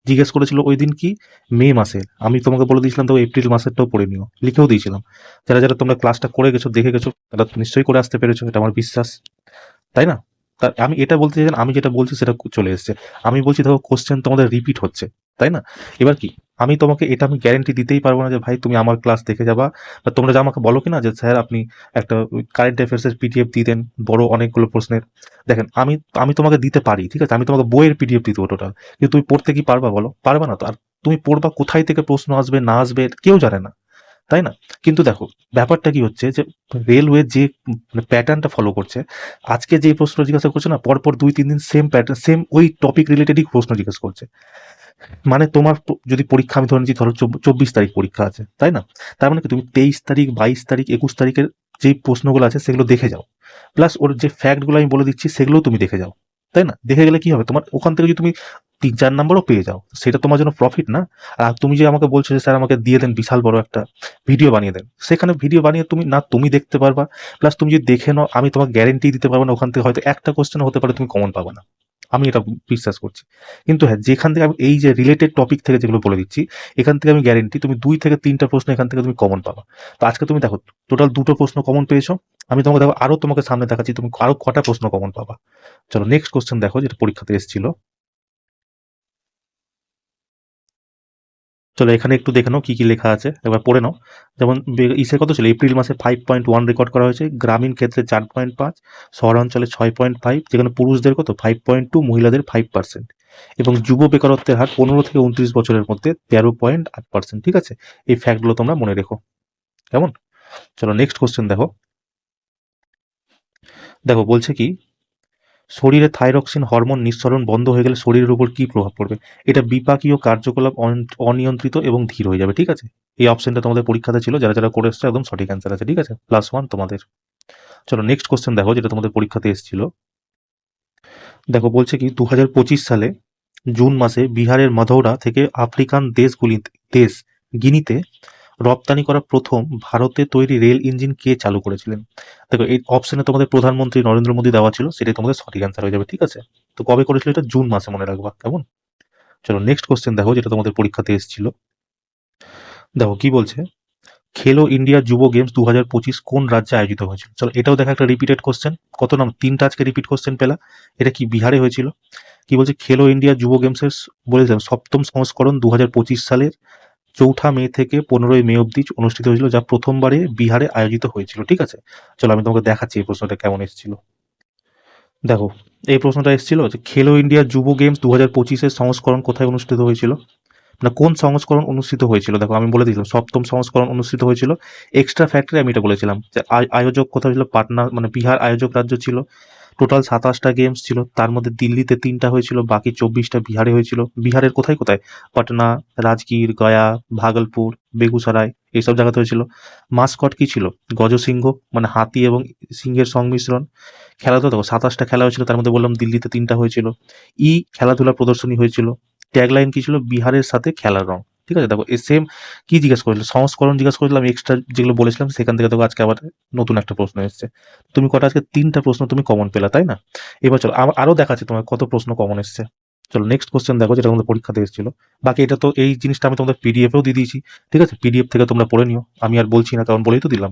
জিজ্ঞেস করেছিল ওই দিন কি? মে মাসের। আমি তোমাকে বলে দিয়েছিলাম তো এপ্রিল মাসেরটাও পড়ে নিও, লিখেও দিয়েছিলাম। যারা যারা তোমরা ক্লাসটা করে গেছো, দেখে গেছো, তারা নিশ্চয়ই করে আসতে পেরেছো, এটা আমার বিশ্বাস, তাই না? তা আমি এটা বলতে চাইছেন, আমি যেটা বলছি সেটা চলে এসেছে। আমি বলছি দেখো কোশ্চেন তোমাদের রিপিট হচ্ছে, তাই না? এবার কি, আমি তোমাকে এটা আমি গ্যারেন্টি দিতেই পারবো না যে ভাই তুমি আমার ক্লাস দেখে যাবা, বা তোমরা যা আমাকে বলো কিনা যে স্যার আপনি একটা কারেন্ট অ্যাফেয়ার্সের পিডিএফ দিয়ে দেন বড় অনেকগুলো প্রশ্নের। দেখেন আমি আমি তোমাকে দিতে পারি, ঠিক আছে, আমি তোমাকে বইয়ের পিডিএফ দিয়ে দেবো টোটাল, কিন্তু তুমি পড়তে কি পারবা বলো? পারবা না তো। আর তুমি পড়বা কোথায় থেকে প্রশ্ন আসবে না আসবে কেউ জানে না, তাই না? কিন্তু দেখো ব্যাপারটা কি হচ্ছে যে রেলওয়ে যে প্যাটার্নটা ফলো করছে, আজকে যে প্রশ্ন জিজ্ঞাসা করছে না, পরপর 2-3 দিন সেম প্যাটার্ন, সেম ওই টপিক রিলেটেডই প্রশ্ন জিজ্ঞাসা করছে। মানে তোমার যদি পরীক্ষা, আমি ধরে নিচ্ছি ধরো 24 তারিখ পরীক্ষা আছে, তাই না? তার মানে কি তুমি 23 তারিখ, 22 তারিখ, 21 তারিখের যে প্রশ্নগুলো আছে সেগুলো দেখে যাও, প্লাস ওর যে ফ্যাক্টগুলো আমি বলে দিচ্ছি সেগুলোও তুমি দেখে যাও, তাই না? দেখে গেলে কি হবে, তোমার ওখান থেকে যদি তুমি 3-4 নাম্বারও পেয়ে যাও, সেটা তোমার জন্য প্রফিট না? আর তুমি যে আমাকে বলছো যে স্যার আমাকে দিয়ে দেন বিশাল বড় একটা ভিডিও বানিয়ে দেন, সেখানে ভিডিও বানিয়ে তুমি না তুমি দেখতে পারবা, প্লাস তুমি যদি দেখে নাও আমি তোমাকে গ্যারেন্টি দিতে পারবো না ওখান থেকে হয়তো একটা কোশ্চেন হতে পারে তুমি কমন পাবা না, আমি এটা বিশ্বাস করছি। কিন্তু হ্যাঁ, যেখান থেকে আমি এই যে রিলেটেড টপিক থেকে যেগুলো বলে দিচ্ছি, এখান থেকে আমি গ্যারেন্টি তুমি 2 থেকে 3টা প্রশ্ন এখান থেকে তুমি কমন পাবা। তো আজকে তুমি দেখো টোটাল 2টো প্রশ্ন কমন পেয়েছো, আমি তোমাকে দেখো আরো তোমাকে সামনে দেখাচ্ছি তুমি আরো কটা প্রশ্ন কমন পাবা। চলো নেক্সট কোশ্চেন দেখো, যেটা পরীক্ষাতে এসেছিল। চলো এখানে একটু দেখে নাও কি কি লেখা আছে, একবার পড়ে নাও। যেমন ইসে কত ছিল, এপ্রিল মাসে 5.1 রেকর্ড করা হয়েছে, গ্রামীণ ক্ষেত্রে 4.5, শহরাঞ্চলে 6.5, যেখানে পুরুষদের কত 5.2, মহিলাদের 5%, এবং যুব বেকারত্বের হার 15 থেকে 29 বছরের মধ্যে 13.8%। ঠিক আছে, এই ফ্যাক্টগুলো তোমরা মনে রেখো। কেমন? চলো নেক্সট কোশ্চেন দেখো। দেখো বলছে কি, শরীরে থাইরক্সিন হরমোন নিঃসরণ বন্ধ হয়ে গেলে শরীরের উপর কি প্রভাব পড়বে? এটা বিপাকীয় কার্যকলাপ অনিয়ন্ত্রিত এবং ধীর হয়ে যাবে। ঠিক আছে, এই অপশনটা তোমাদের পরীক্ষাতে ছিল, যারা যারা করে এসছো একদম সঠিক অ্যান্সার আছে। ঠিক আছে, +1 তোমাদের। চলো নেক্সট কোশ্চেন দেখো, যেটা তোমাদের পরীক্ষাতে এসেছিল। দেখো বলছে কি, 2025 সালে জুন মাসে বিহারের মাধৌরা থেকে আফ্রিকান দেশ গিনিতে রপ্তানি করা প্রথম ভারতে তৈরি রেল ইঞ্জিন কে চালু করেছিলেন? দেখো এই অপশনে তোমাদের প্রধানমন্ত্রী নরেন্দ্র মোদী দেওয়া ছিল, সেটাই তোমাদের সঠিক অ্যান্সার হয়ে যাবে। ঠিক আছে, তো কবে করেছিল এটা? জুন মাসে, মনে রাখবা। কেমন? চলো নেক্সট কোশ্চেন দেখো, যেটা তোমাদের পরীক্ষাতে এসেছিল। দেখো কি বলছে, খেলো ইন্ডিয়া যুব গেমস 2025 কোন রাজ্যে আয়োজিত হয়েছিল? চলো এটাও দেখা একটা রিপিটেড কোশ্চেন। কত নাম, তিনটা আজকে রিপিট কোশ্চেন পেলা। এটা কি বিহারে হয়েছিল? কি বলছে, খেলো ইন্ডিয়া যুব গেমসের বলেছিলাম সপ্তম সংস্করণ 2025 সালের 4 মে থেকে 15 মে অবধি অনুষ্ঠিত হয়েছিল, যা প্রথমবারে বিহারে আয়োজিত হয়েছিল। ঠিক আছে, চলো আমি তোমাকে দেখাচ্ছি এই প্রশ্নটা কেমন এসেছিল। দেখো এই প্রশ্নটা এসেছিল যে খেলো ইন্ডিয়া যুব গেমস 2025-এর সংস্করণ কোথায় অনুষ্ঠিত হয়েছিল, না কোন সংস্করণ অনুষ্ঠিত হয়েছিল? দেখো আমি বলে দিয়েছিলাম সপ্তম সংস্করণ অনুষ্ঠিত হয়েছিল। এক্সট্রা ফ্যাক্টরি আমি এটা বলেছিলাম যে আয়োজক কোথায় ছিল, পাটনা, মানে বিহার আয়োজক রাজ্য ছিল। টোটাল 27টা গেমস ছিল, তার মধ্যে দিল্লিতে 3টা হয়েছিল, বাকি 24টা বিহারে হয়েছিল। বিহারের কোথায় কোথায়? পাটনা, রাজগীর, গয়া, ভাগলপুর, বেগুসরাই, এইসব জায়গাতে হয়েছিল। মাস্কট কি ছিল? গজসিংহ, মানে হাতি এবং সিংহের সংমিশ্রণ। খেলাধুলা দেখো 27টা খেলা হয়েছিল, তার মধ্যে বললাম দিল্লিতে 3টা হয়েছিল। খেলাধুলা প্রদর্শনী হয়েছিল। ট্যাগলাইন কি ছিল? বিহারের সাথে খেলার রং। ঠিক আছে, দেখো এই সেম কি জিজ্ঞেস করেছিল, সংস্করণ জিজ্ঞেস করেছিলাম, এক্সট্রা যেগুলো বলেছিলাম সেখান থেকে দেখো আজকে আবার নতুন একটা প্রশ্ন এসেছে। তুমি কটা আজকে 3টা প্রশ্ন তুমি কমন পেলা, তাই না? এবার চলো আরো দেখাচ্ছি তোমার কত প্রশ্ন কমন এসছে। চলো নেক্সট কোশ্চেন দেখো, যেটা তোমাদের পরীক্ষাতে এসেছিল। বাকি এটা তো এই জিনিসটা আমি তোমাদের পিডিএফেও দিয়ে দিয়েছি। ঠিক আছে, পিডিএফ থেকে তোমরা পড়ে নিও, আমি আর বলছি না কারণ বলেই তো দিলাম।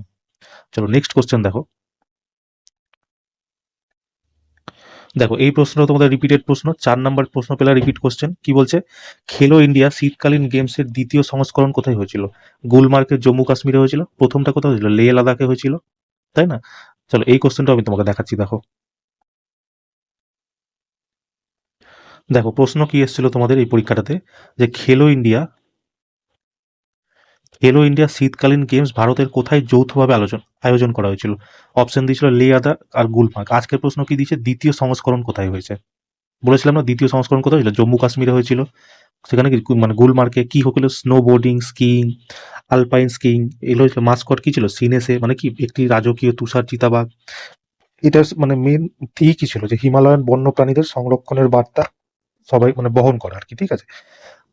চলো নেক্সট কোশ্চেন দেখো। দেখো এই প্রশ্নটা তোমাদের রিপিটেড প্রশ্ন, 4 নম্বর প্রশ্ন পেলা রিপিট কোশ্চেন। কি বলছে, খেলো ইন্ডিয়া শীতকালীন গেমসের দ্বিতীয় সংস্করণ কোথায় হয়েছিল? গুলমার্গের জম্মু কাশ্মীরে হয়েছিল। প্রথমটা কোথায় হয়েছিল? লে লাদাখে হয়েছিল, তাই না? চলো এই কোশ্চেনটা আমি তোমাকে দেখাচ্ছি। দেখো দেখো প্রশ্ন কি এসেছিল তোমাদের এই পরীক্ষাটাতে, যে খেলো ইন্ডিয়া শীতকালীন গেমস ভারতের কোথায় যৌথভাবে আয়োজন করা হয়েছিল? অপশন দিয়েছিল লে লাদাখ আর গুলমার্গ। আজকের প্রশ্ন কি দিয়েছে, দ্বিতীয় সংস্করণ কোথায় হয়েছে? বলেছিলাম না দ্বিতীয় সংস্করণ কোথায় হয়েছিল, জম্মু কাশ্মীরে হয়েছিল। সেখানে কি মানে গুলমার্গে কি হয়েছিল, snow boarding, skiing, alpine skiing, এগুলো হয়েছিল। মাস্কট কি ছিল? সিনেসে, মানে কি একটি রাজকীয় তুষার চিতাবাঘ। এটা মানে মেন কি ছিল, যে হিমালয়ান বন্য প্রাণীদের সংরক্ষণের বার্তা সবাই মানে বহন করা আর কি। ঠিক আছে,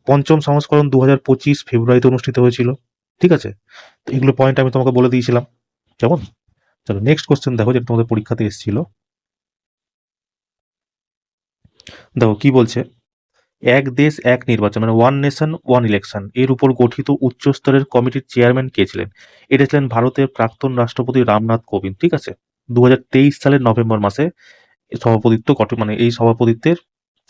পঞ্চম সংস্করণ 2025 ফেব্রুয়ারিতে অনুষ্ঠিত হয়েছিল। ঠিক আছে, তো এগুলো পয়েন্ট আমি তোমাকে বলে দিয়েছিলাম। কেমন? চলো নেক্সট কোশ্চেন দেখো, যেটা তোমাদের পরীক্ষাতে এসেছিল। দেখো কি বলছে, এক দেশ এক নির্বাচন, মানে ওয়ান নেশন ওয়ান ইলেকশন এর উপর গঠিত উচ্চ স্তরের কমিটির চেয়ারম্যান কে ছিলেন? এটা ছিলেন ভারতের প্রাক্তন রাষ্ট্রপতি রামনাথ কোবিন্দ। ঠিক আছে, 2023 সালের নভেম্বর মাসে মানে এই সভাপতিত্বের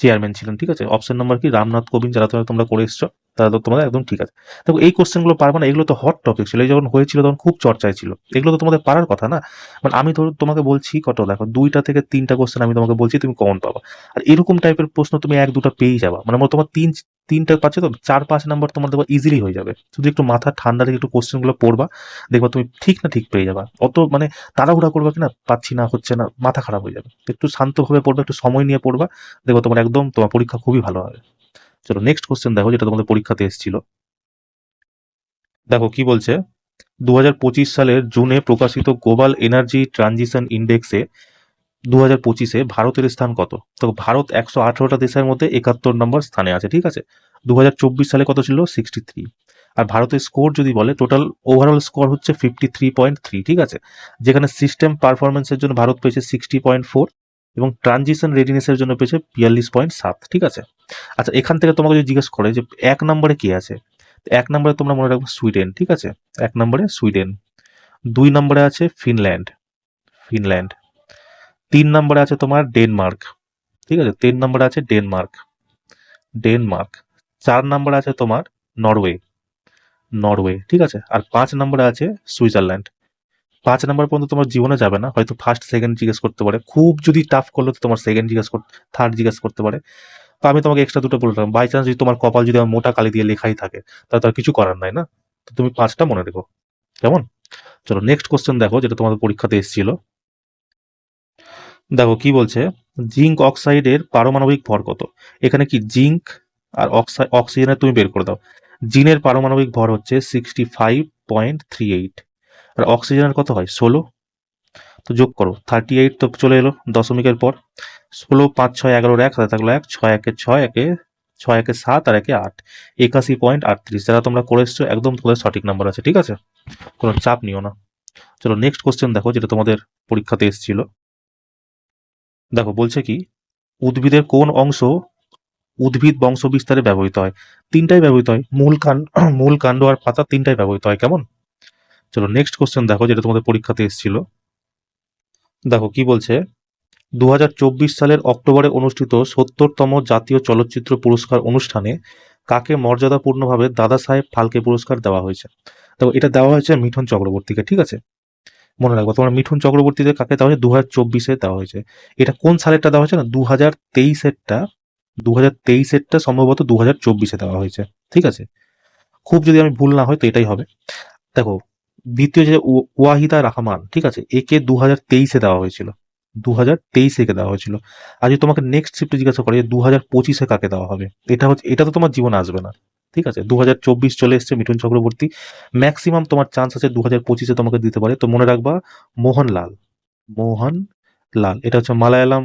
চেয়ারম্যান ছিলেন। ঠিক আছে, অপশন নাম্বার কি? রামনাথ কোবিন্দ। যারা তোমরা তোমরা করে এসছো তারা তো তোমাদের একদম ঠিক আছে। দেখো এই কোশ্চেনগুলো পারবে না, এগুলো তো হট টপিক ছিল, এই যখন হয়েছিল তখন খুব চর্চায় ছিল। এগুলো তো তোমাদের পারার কথা না। মানে আমি ধরো তোমাকে বলছি কত, দেখো 2টা থেকে 3টা কোশ্চেন আমি তোমাকে বলছি, তুমি কমন পাবা। আর এরকম টাইপের প্রশ্ন তুমি 1-2টা পেয়েই যাবা, মানে তোমার তিনটা পাচ্ছে তো 4-5 নাম্বার তোমার দেখো ইজিলি হয়ে যাবে। শুধু একটু মাথা ঠান্ডা রেখে একটু কোশ্চেনগুলো পড়বা, দেখবা তুমি ঠিক না ঠিক পেয়ে যাবা। অত মানে তাড়াহুড়া করবা কি না, পাচ্ছি না, হচ্ছে না, মাথা খারাপ হয়ে যাবে। একটু শান্তভাবে পড়বা, একটু সময় নিয়ে পড়বা, দেখো তোমার একদম তোমার পরীক্ষা খুবই ভালো হবে। চলো নেক্সট কোশ্চেন দেখো, যেটা তোমাদের পরীক্ষাতে এসেছিল। দেখো কি বলছে, 2025 সালের জুনে প্রকাশিত গ্লোবাল এনার্জি ট্রানজিশন ইন্ডেক্সে 2025-এ ভারতের স্থান কত? তো ভারত 118টা দেশের মধ্যে 71 নম্বর স্থানে আছে। ঠিক আছে, 2024 সালে কত ছিল? 63। আর ভারতের স্কোর যদি বলে, টোটাল ওভারঅল স্কোর হচ্ছে 53.3। ঠিক আছে, যেখানে সিস্টেম পারফরমেন্সের জন্য ভারত পেয়েছে 60.4 এবং ট্রানজিশন রেডিনেসের জন্য পেয়েছে 42.7। ঠিক আছে, আচ্ছা এখান থেকে তোমাকে যদি জিজ্ঞেস করে যে 1 নম্বরে কি আছে, 1 নম্বরে তোমরা মনে রাখবে সুইডেন। ঠিক আছে, 1 নম্বরে সুইডেন। 2 নম্বরে আছে ফিনল্যান্ড, ফিনল্যান্ড। 3 নম্বরে আছে তোমার ডেনমার্ক। ঠিক আছে, 3 নম্বরে আছে ডেনমার্ক, ডেনমার্ক। 4 নম্বরে আছে তোমার নরওয়ে। নরওয়ে, ঠিক আছে। আর 5 নম্বরে আছে সুইজারল্যান্ড। 5 নাম্বার পর্যন্ত তোমার জীবনে যাবে না, হয়তো ফার্স্ট সেকেন্ড জিজ্ঞেস করতে পারে, খুব যদি টাফ করলে তো তোমার সেকেন্ড জিজ্ঞেস করতে, থার্ড জিজ্ঞেস করতে পারে। তো আমি তোমাকে এক্সট্রা দুটো বললাম, বাই চান্স যদি তোমার কপাল যদি আমার মোটা কালি দিয়ে লেখাই থাকে তাহলে তার কিছু করার নাই না। তো তুমি 5টা মনে রেখো, কেমন? চলো নেক্সট কোশ্চেন দেখো, যেটা তোমাদের পরীক্ষাতে এসেছিল। দেখো কি বলছে, জিঙ্ক অক্সাইডের পারমাণবিক ভর কত? এখানে কি জিঙ্ক আর অক্সিজেনের তুমি বের করে দাও। জিনের পারমাণবিক ভর হচ্ছে 65.38, আর অক্সিজেনের কত হয় 16। তো যোগ করো, 38 তো চলে এলো দশমিকের পর। 16, 5, 6, 11 এক, হাতে থাকলো এক, 6 একে 6, একে 6 একে 7 আর একে 8, 81.38। যারা তোমরা করে এসছো একদম তোমাদের সঠিক নাম্বার আছে, ঠিক আছে, কোনো চাপ নিও না। চলো নেক্সট কোশ্চেন দেখো, যেটা তোমাদের পরীক্ষাতে এসেছিল। দেখো বলছে কি, উদ্ভিদের কোন অংশ উদ্ভিদ বংশ বিস্তারে ব্যবহৃত হয়? তিনটাই ব্যবহৃত হয়, মূল কাণ্ড, মূল কাণ্ড আর পাতা তিনটাই ব্যবহৃত হয়, কেমন? চলো নেক্সট কোশ্চেন দেখো, যেটা তোমাদের পরীক্ষাতে এসেছিল। দেখো কি বলছে, 2024 সালের অক্টোবরে অনুষ্ঠিত 70তম জাতীয় চলচ্চিত্র পুরস্কার অনুষ্ঠানে কাকে মর্যাদাপূর্ণভাবে দাদা সাহেব ফালকে পুরস্কার দেওয়া হয়েছে? তো এটা দেওয়া হয়েছে মিঠুন চক্রবর্তীকে, ঠিক আছে, মনে রাখবো তোমরা, মিঠুন চক্রবর্তীকে কাকে দেওয়া হয়েছে? 2024-এ দেওয়া হয়েছে। এটা কোন সালেরটা দেওয়া হয়েছে না, 2023-এরটা, 2023-এরটা সম্ভবত 2024-এ দেওয়া হয়েছে, ঠিক আছে। খুব যদি আমি ভুল না হয় তো এটাই হবে। দেখো, দ্বিতীয় যে ওয়াহিদা রহমান, ঠিক আছে, একে 2023-এ দেওয়া হয়েছিল, 2023-এ দেওয়া হয়েছিল। আর যদি তোমাকে নেক্সট শিফটে জিজ্ঞাসা করে যে 2025-এ কাকে দেওয়া হবে, এটা হচ্ছে, এটা তো তোমার জীবনে আসবে না, ঠিক আছে। 2024 চলে এসছে, মিঠুন চক্রবর্তী, ম্যাক্সিমাম তোমার চান্স আছে 2025-এ তোমাকে দিতে পারে। তো মনে রাখবা, মোহনলাল, মোহনলাল, এটা হচ্ছে মালায়ালাম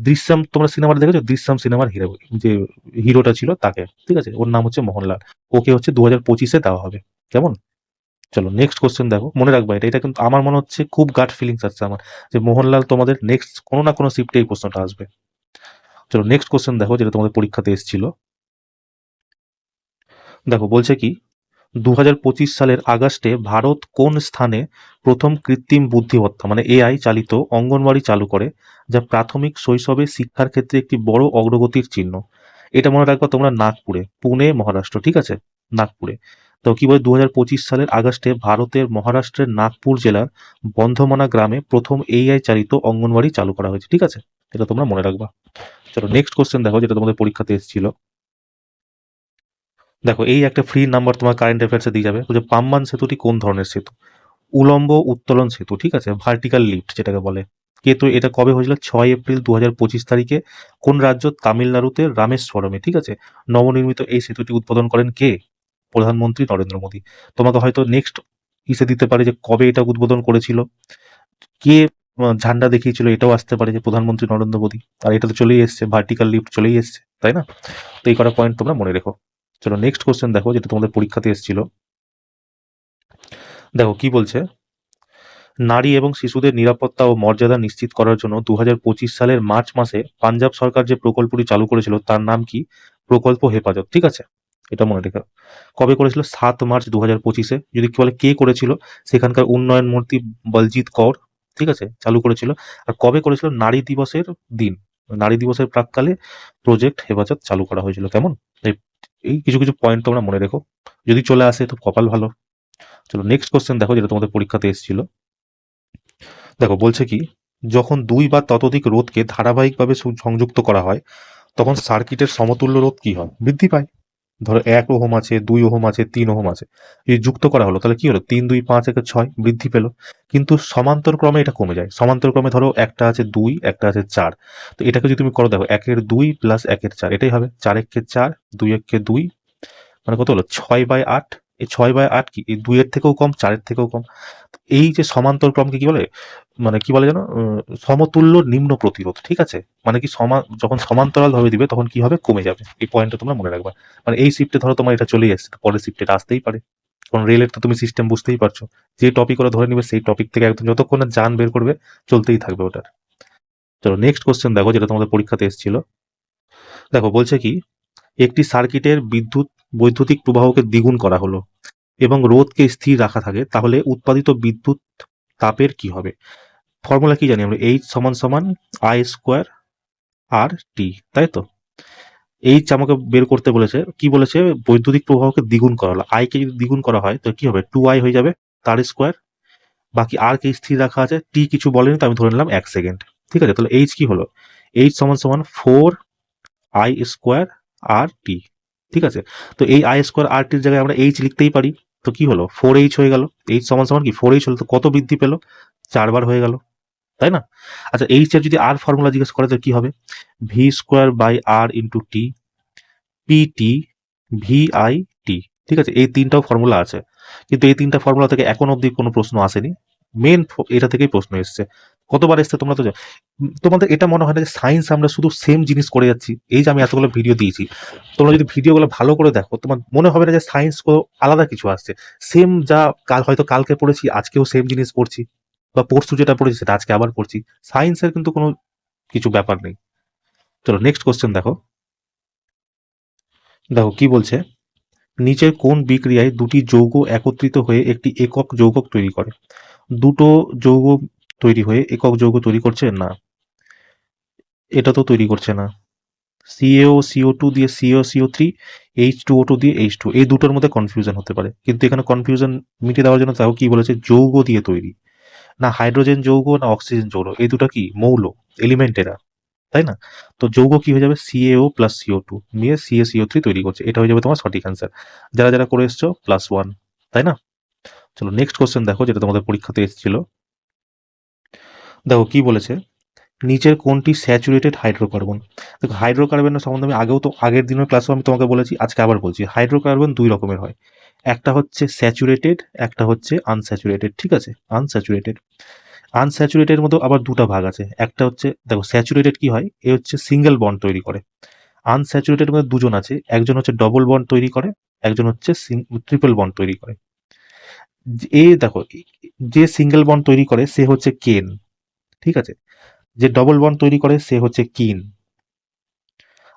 দৃশ্যম, তোমরা সিনেমাটা দেখেছো, দৃশ্যম সিনেমার হিরো, যে হিরোটা ছিল তাকে, ঠিক আছে, ওর নাম হচ্ছে মোহনলাল। ওকে হচ্ছে 2025-এ দেওয়া হবে, কেমন? চলো নেক্সট কোশ্চেন দেখো, মনে রাখবা এটা, এটা কিন্তু আমার মনে হচ্ছে খুব গাট ফিলিংস আছে আমার, যে মোহনলাল তোমাদের নেক্সট কোনো না কোনো শিফটে এই প্রশ্নটা আসবে। চলো নেক্সট কোশ্চেন দেখো, যেটা তোমাদের পরীক্ষাতে এসেছিল। দেখো বলছে কি, 2025 সালের আগস্টে ভারত কোন স্থানে প্রথম কৃত্রিম বুদ্ধিমত্তা মানে এআই চালিত অঙ্গনওয়াড়ি চালু করে, যা প্রাথমিক শৈশবে শিক্ষার ক্ষেত্রে একটি বড় অগ্রগতির চিহ্ন? এটা মনে রাখবা তোমরা, নাগপুরে, পুনে মহারাষ্ট্র, ঠিক আছে, নাগপুরে। তো কি বলে, 2025 সালের আগস্টে ভারতের মহারাষ্ট্রের নাগপুর জেলার বন্ধমানা গ্রামে প্রথম এআই চালিত অঙ্গনওয়াড়ি চালু করা হয়েছে, ঠিক আছে, এটা তোমরা মনে রাখবা। চলো নেক্সট কোশ্চেন দেখো, যেটা তোমাদের পরীক্ষাতে এসেছিল। দেখো এই একটা ফ্রি নাম্বার তোমার কারেন্ট অ্যাফেয়ার্সে দিয়ে যাবে, যে পাম্বান সেতুটি কোন ধরনের সেতু? উলম্ব উত্তোলন সেতু, ঠিক আছে, ভার্টিক্যাল লিফট যেটাকে বলে। কিন্তু এটা কবে হয়েছিল? 6 এপ্রিল 2025 তারিখে। কোন রাজ্য? তামিলনাড়ুতে, রামেশ্বরমে, ঠিক আছে। নবনির্মিত এই সেতুটি উদ্বোধন করেন কে? প্রধানমন্ত্রী নরেন্দ্র মোদী। তোমাকে হয়তো নেক্সট ইসে দিতে পারে যে কবে এটা উদ্বোধন করেছিল, কে ঝান্ডা দেখিয়েছিল, এটাও আসতে পারে যে প্রধানমন্ত্রী নরেন্দ্র মোদী। আর এটা তো চলেই এসছে, ভার্টিক্যাল লিফট চলেই এসছে, তাই না? তো এই কটা পয়েন্ট তোমরা মনে রেখো। চলো নেক্সট কোশ্চেন দেখো, যেটা তোমাদের পরীক্ষাতে এসেছিল। দেখো কি বলছে, নারী এবং শিশুদের নিরাপত্তা ও মর্যাদা নিশ্চিত করার জন্য 2025 সালের মার্চ মাসে পাঞ্জাব সরকার যে প্রকল্পটি চালু করেছিল তার নাম কি? প্রকল্প হেফাজত, ঠিক আছে, এটা মনে রেখো। কবে করেছিল? 7 মার্চ 2025-এ। যদি কি বলে কে করেছিল, সেখানকার উন্নয়ন মন্ত্রী বলজিৎ কৌর, ঠিক আছে, চালু করেছিল। আর কবে করেছিল? নারী দিবসের দিন, নারী দিবসের প্রাককালে প্রজেক্ট হেফাজত চালু করা হয়েছিল, কেমন? এই এই কিছু কিছু পয়েন্ট তোমরা মনে রেখো, যদি চলে আসে তো কপাল ভালো। চলো নেক্সট কোশ্চেন দেখো, যেটা তোমাদের পরীক্ষাতে এসেছিল। দেখো বলছে কি, যখন দুই বা ততোধিক রোধকে ধারাবাহিকভাবে সংযুক্ত করা হয় তখন সার্কিটের সমতুল্য রোধ কি হয়? বৃদ্ধি পায়। ধরো 1 ওহম আছে, 2 ওহম আছে, 3 ওহম আছে, যদি যুক্ত করা হলো তাহলে কি হলো? 3, 2, 5 একে 6 বৃদ্ধি পেলো। কিন্তু সমান্তর ক্রমে এটা কমে যায়। সমান্তর ক্রমে ধরো একটা আছে 2, একটা আছে 4, তো এটাকে যদি তুমি করো, দেখো 1-এর 2 প্লাস 1-এর 4, এটাই হবে 4-একে 4, 2-একে 2, মানে কত হলো? 6/8। এই 6/8 কি এই 2-এর থেকেও কম, 4-এর থেকেও কম। এই যে সমান্তর ক্রমকে কি বলে, মানে কি বলে যেন, সমতুল্য নিম্ন প্রতিরোধ, ঠিক আছে। মানে কি যখন সমান্তরাল ভাবে দিবে তখন কি হবে? কমে যাবে। এই পয়েন্টটা তোমরা মনে রাখবা। মানে এই শিফটে ধরো তোমার এটা চলেই আসছে, পরের শিফটে এটা আসতেই পারে, কারণ রেলের তো তুমি সিস্টেম বুঝতেই পারছো, যে টপিক ওরা ধরে নিবে সেই টপিক থেকে একদম যতক্ষণ না যান বের করবে চলতেই থাকবে ওটার। চলো নেক্সট কোশ্চেন দেখো, যেটা তোমাদের পরীক্ষাতে এসেছিল। দেখো বলছে কি, একটি সার্কিটের বৈদ্যুতিক প্রবাহকে দ্বিগুণ করা হলো এবং রোধকে স্থির রাখা থাকে, তাহলে উৎপাদিত বিদ্যুৎ তাপের কি হবে? ফর্মুলা কি জানি আমরা, H = I² R T, তাই তো। এইচ আমাকে বের করতে বলেছে, কি বলেছে, বৈদ্যুতিক প্রবাহকে দ্বিগুণ করা হলো, আই কে যদি দ্বিগুণ করা হয় তো কি হবে, 2i হয়ে যাবে তার স্কোয়ার, বাকি আর কে স্থির রাখা আছে, টি কিছু বলেনি তো আমি ধরে নিলাম 1 সেকেন্ড। ঠিক আছে, তাহলে এইচ কি হলো, এইচ সমান সমান 4i স্কোয়ার আর টি। ঠিক আছে, তো এই আই স্কোয়ার আর টির জায়গায় আমরা এইচ লিখতেই পারি, তো কি হলো 4h হয়ে গেল, এইচ সমান সমান কি 4h হলো, তো কত বৃদ্ধি পেলো, 4 বার হয়ে গেল, তাই না? আচ্ছা, এইচ এর যদি আর ফর্মুলা জিজ্ঞেস করে তো কি হবে, V square by R into T, P T, V I T. ঠিক আছে, এই তিনটাও ফর্মুলা আছে, কিন্তু এই তিনটা ফর্মুলা থেকে এখন অবধি কোনো প্রশ্ন আসেনি, মেন এটা থেকেই প্রশ্ন এসছে। কতবার এসছে তোমরা তো তোমাদের এটা মনে হয় না যে সায়েন্স আমরা শুধু সেম জিনিস করে যাচ্ছি? এই যে আমি এতগুলো ভিডিও দিয়েছি, তোমরা যদি ভিডিওগুলো ভালো করে দেখো তোমার মনে হবে না যে সায়েন্স আলাদা কিছু আসছে, সেম যা কাল হয়তো কালকে পড়েছি আজকেও সেম জিনিস পড়ছি, বা পরশু যেটা পড়েছি সেটা আজকে আবার পড়ছি। সায়েন্সের কিন্তু কোনো কিছু ব্যাপার নেই। চলো নেক্সট কোশ্চেন দেখো। দেখো কি বলছে, নিচের কোন বিক্রিয়ায় দুটি যৌগ একত্রিত হয়ে একটি একক যৌগক তৈরি করে? দুটো যৌগ তৈরি হয়ে একক যৌগ তৈরি করছে না, এটা তো তৈরি করছে না। সিএও সিও2 দিয়ে সিও সিও3, H2O2 দিয়ে H2, এই দুটোর মধ্যে কনফিউশন হতে পারে, কিন্তু এখানে কনফিউশন মিটিয়ে দেওয়ার জন্য তাও কি বলেছে, যৌগ দিয়ে তৈরি, না হাইড্রোজেন যৌগ না অক্সিজেন যৌগ, এই দুটো কি মৌল, এলিমেন্ট এরা, তাই না? তো যৌগ কি হয়ে যাবে, সিএও প্লাস সিও2 নিয়ে সিএসিও3 তৈরি করছে, এটা হয়ে যাবে তোমার সঠিক অ্যান্সার। যারা যারা করে এসছো +1, তাই না? চলো নেক্সট কোশ্চেন দেখো, যেটা তোমাদের পরীক্ষাতে এসেছিল। দেখো কি বলেছে, নিচের কোনটি স্যাচুরেটেড হাইড্রোকার্বন? দেখো হাইড্রোকার্বনের সম্বন্ধে আমি আগের দিনের ক্লাসেও আমি তোমাকে বলেছি, আজকে আবার বলছি, হাইড্রোকার্বন দুই রকমের হয়, একটা হচ্ছে স্যাচুরেটেড, একটা হচ্ছে আনস্যাচুরেটেড। ঠিক আছে, আনস্যাচুরেটেড, আনস্যাচুরেটেড মধ্যে আবার দুটো ভাগ আছে, একটা হচ্ছে দেখো স্যাচুরেটেড কি হয়, এ হচ্ছে সিঙ্গেল বন্ড তৈরি করে, আনস্যাচুরেটেড মধ্যে দুজন আছে, একজন হচ্ছে ডবল বন্ড তৈরি করে, একজন হচ্ছে ট্রিপল বন্ড তৈরি করে। দেখো যে সিঙ্গেল বন্ড তৈরি করে সে হচ্ছে কেন, ঠিক আছে, যে ডবল বন্ড তৈরি করে সে হচ্ছে কিন,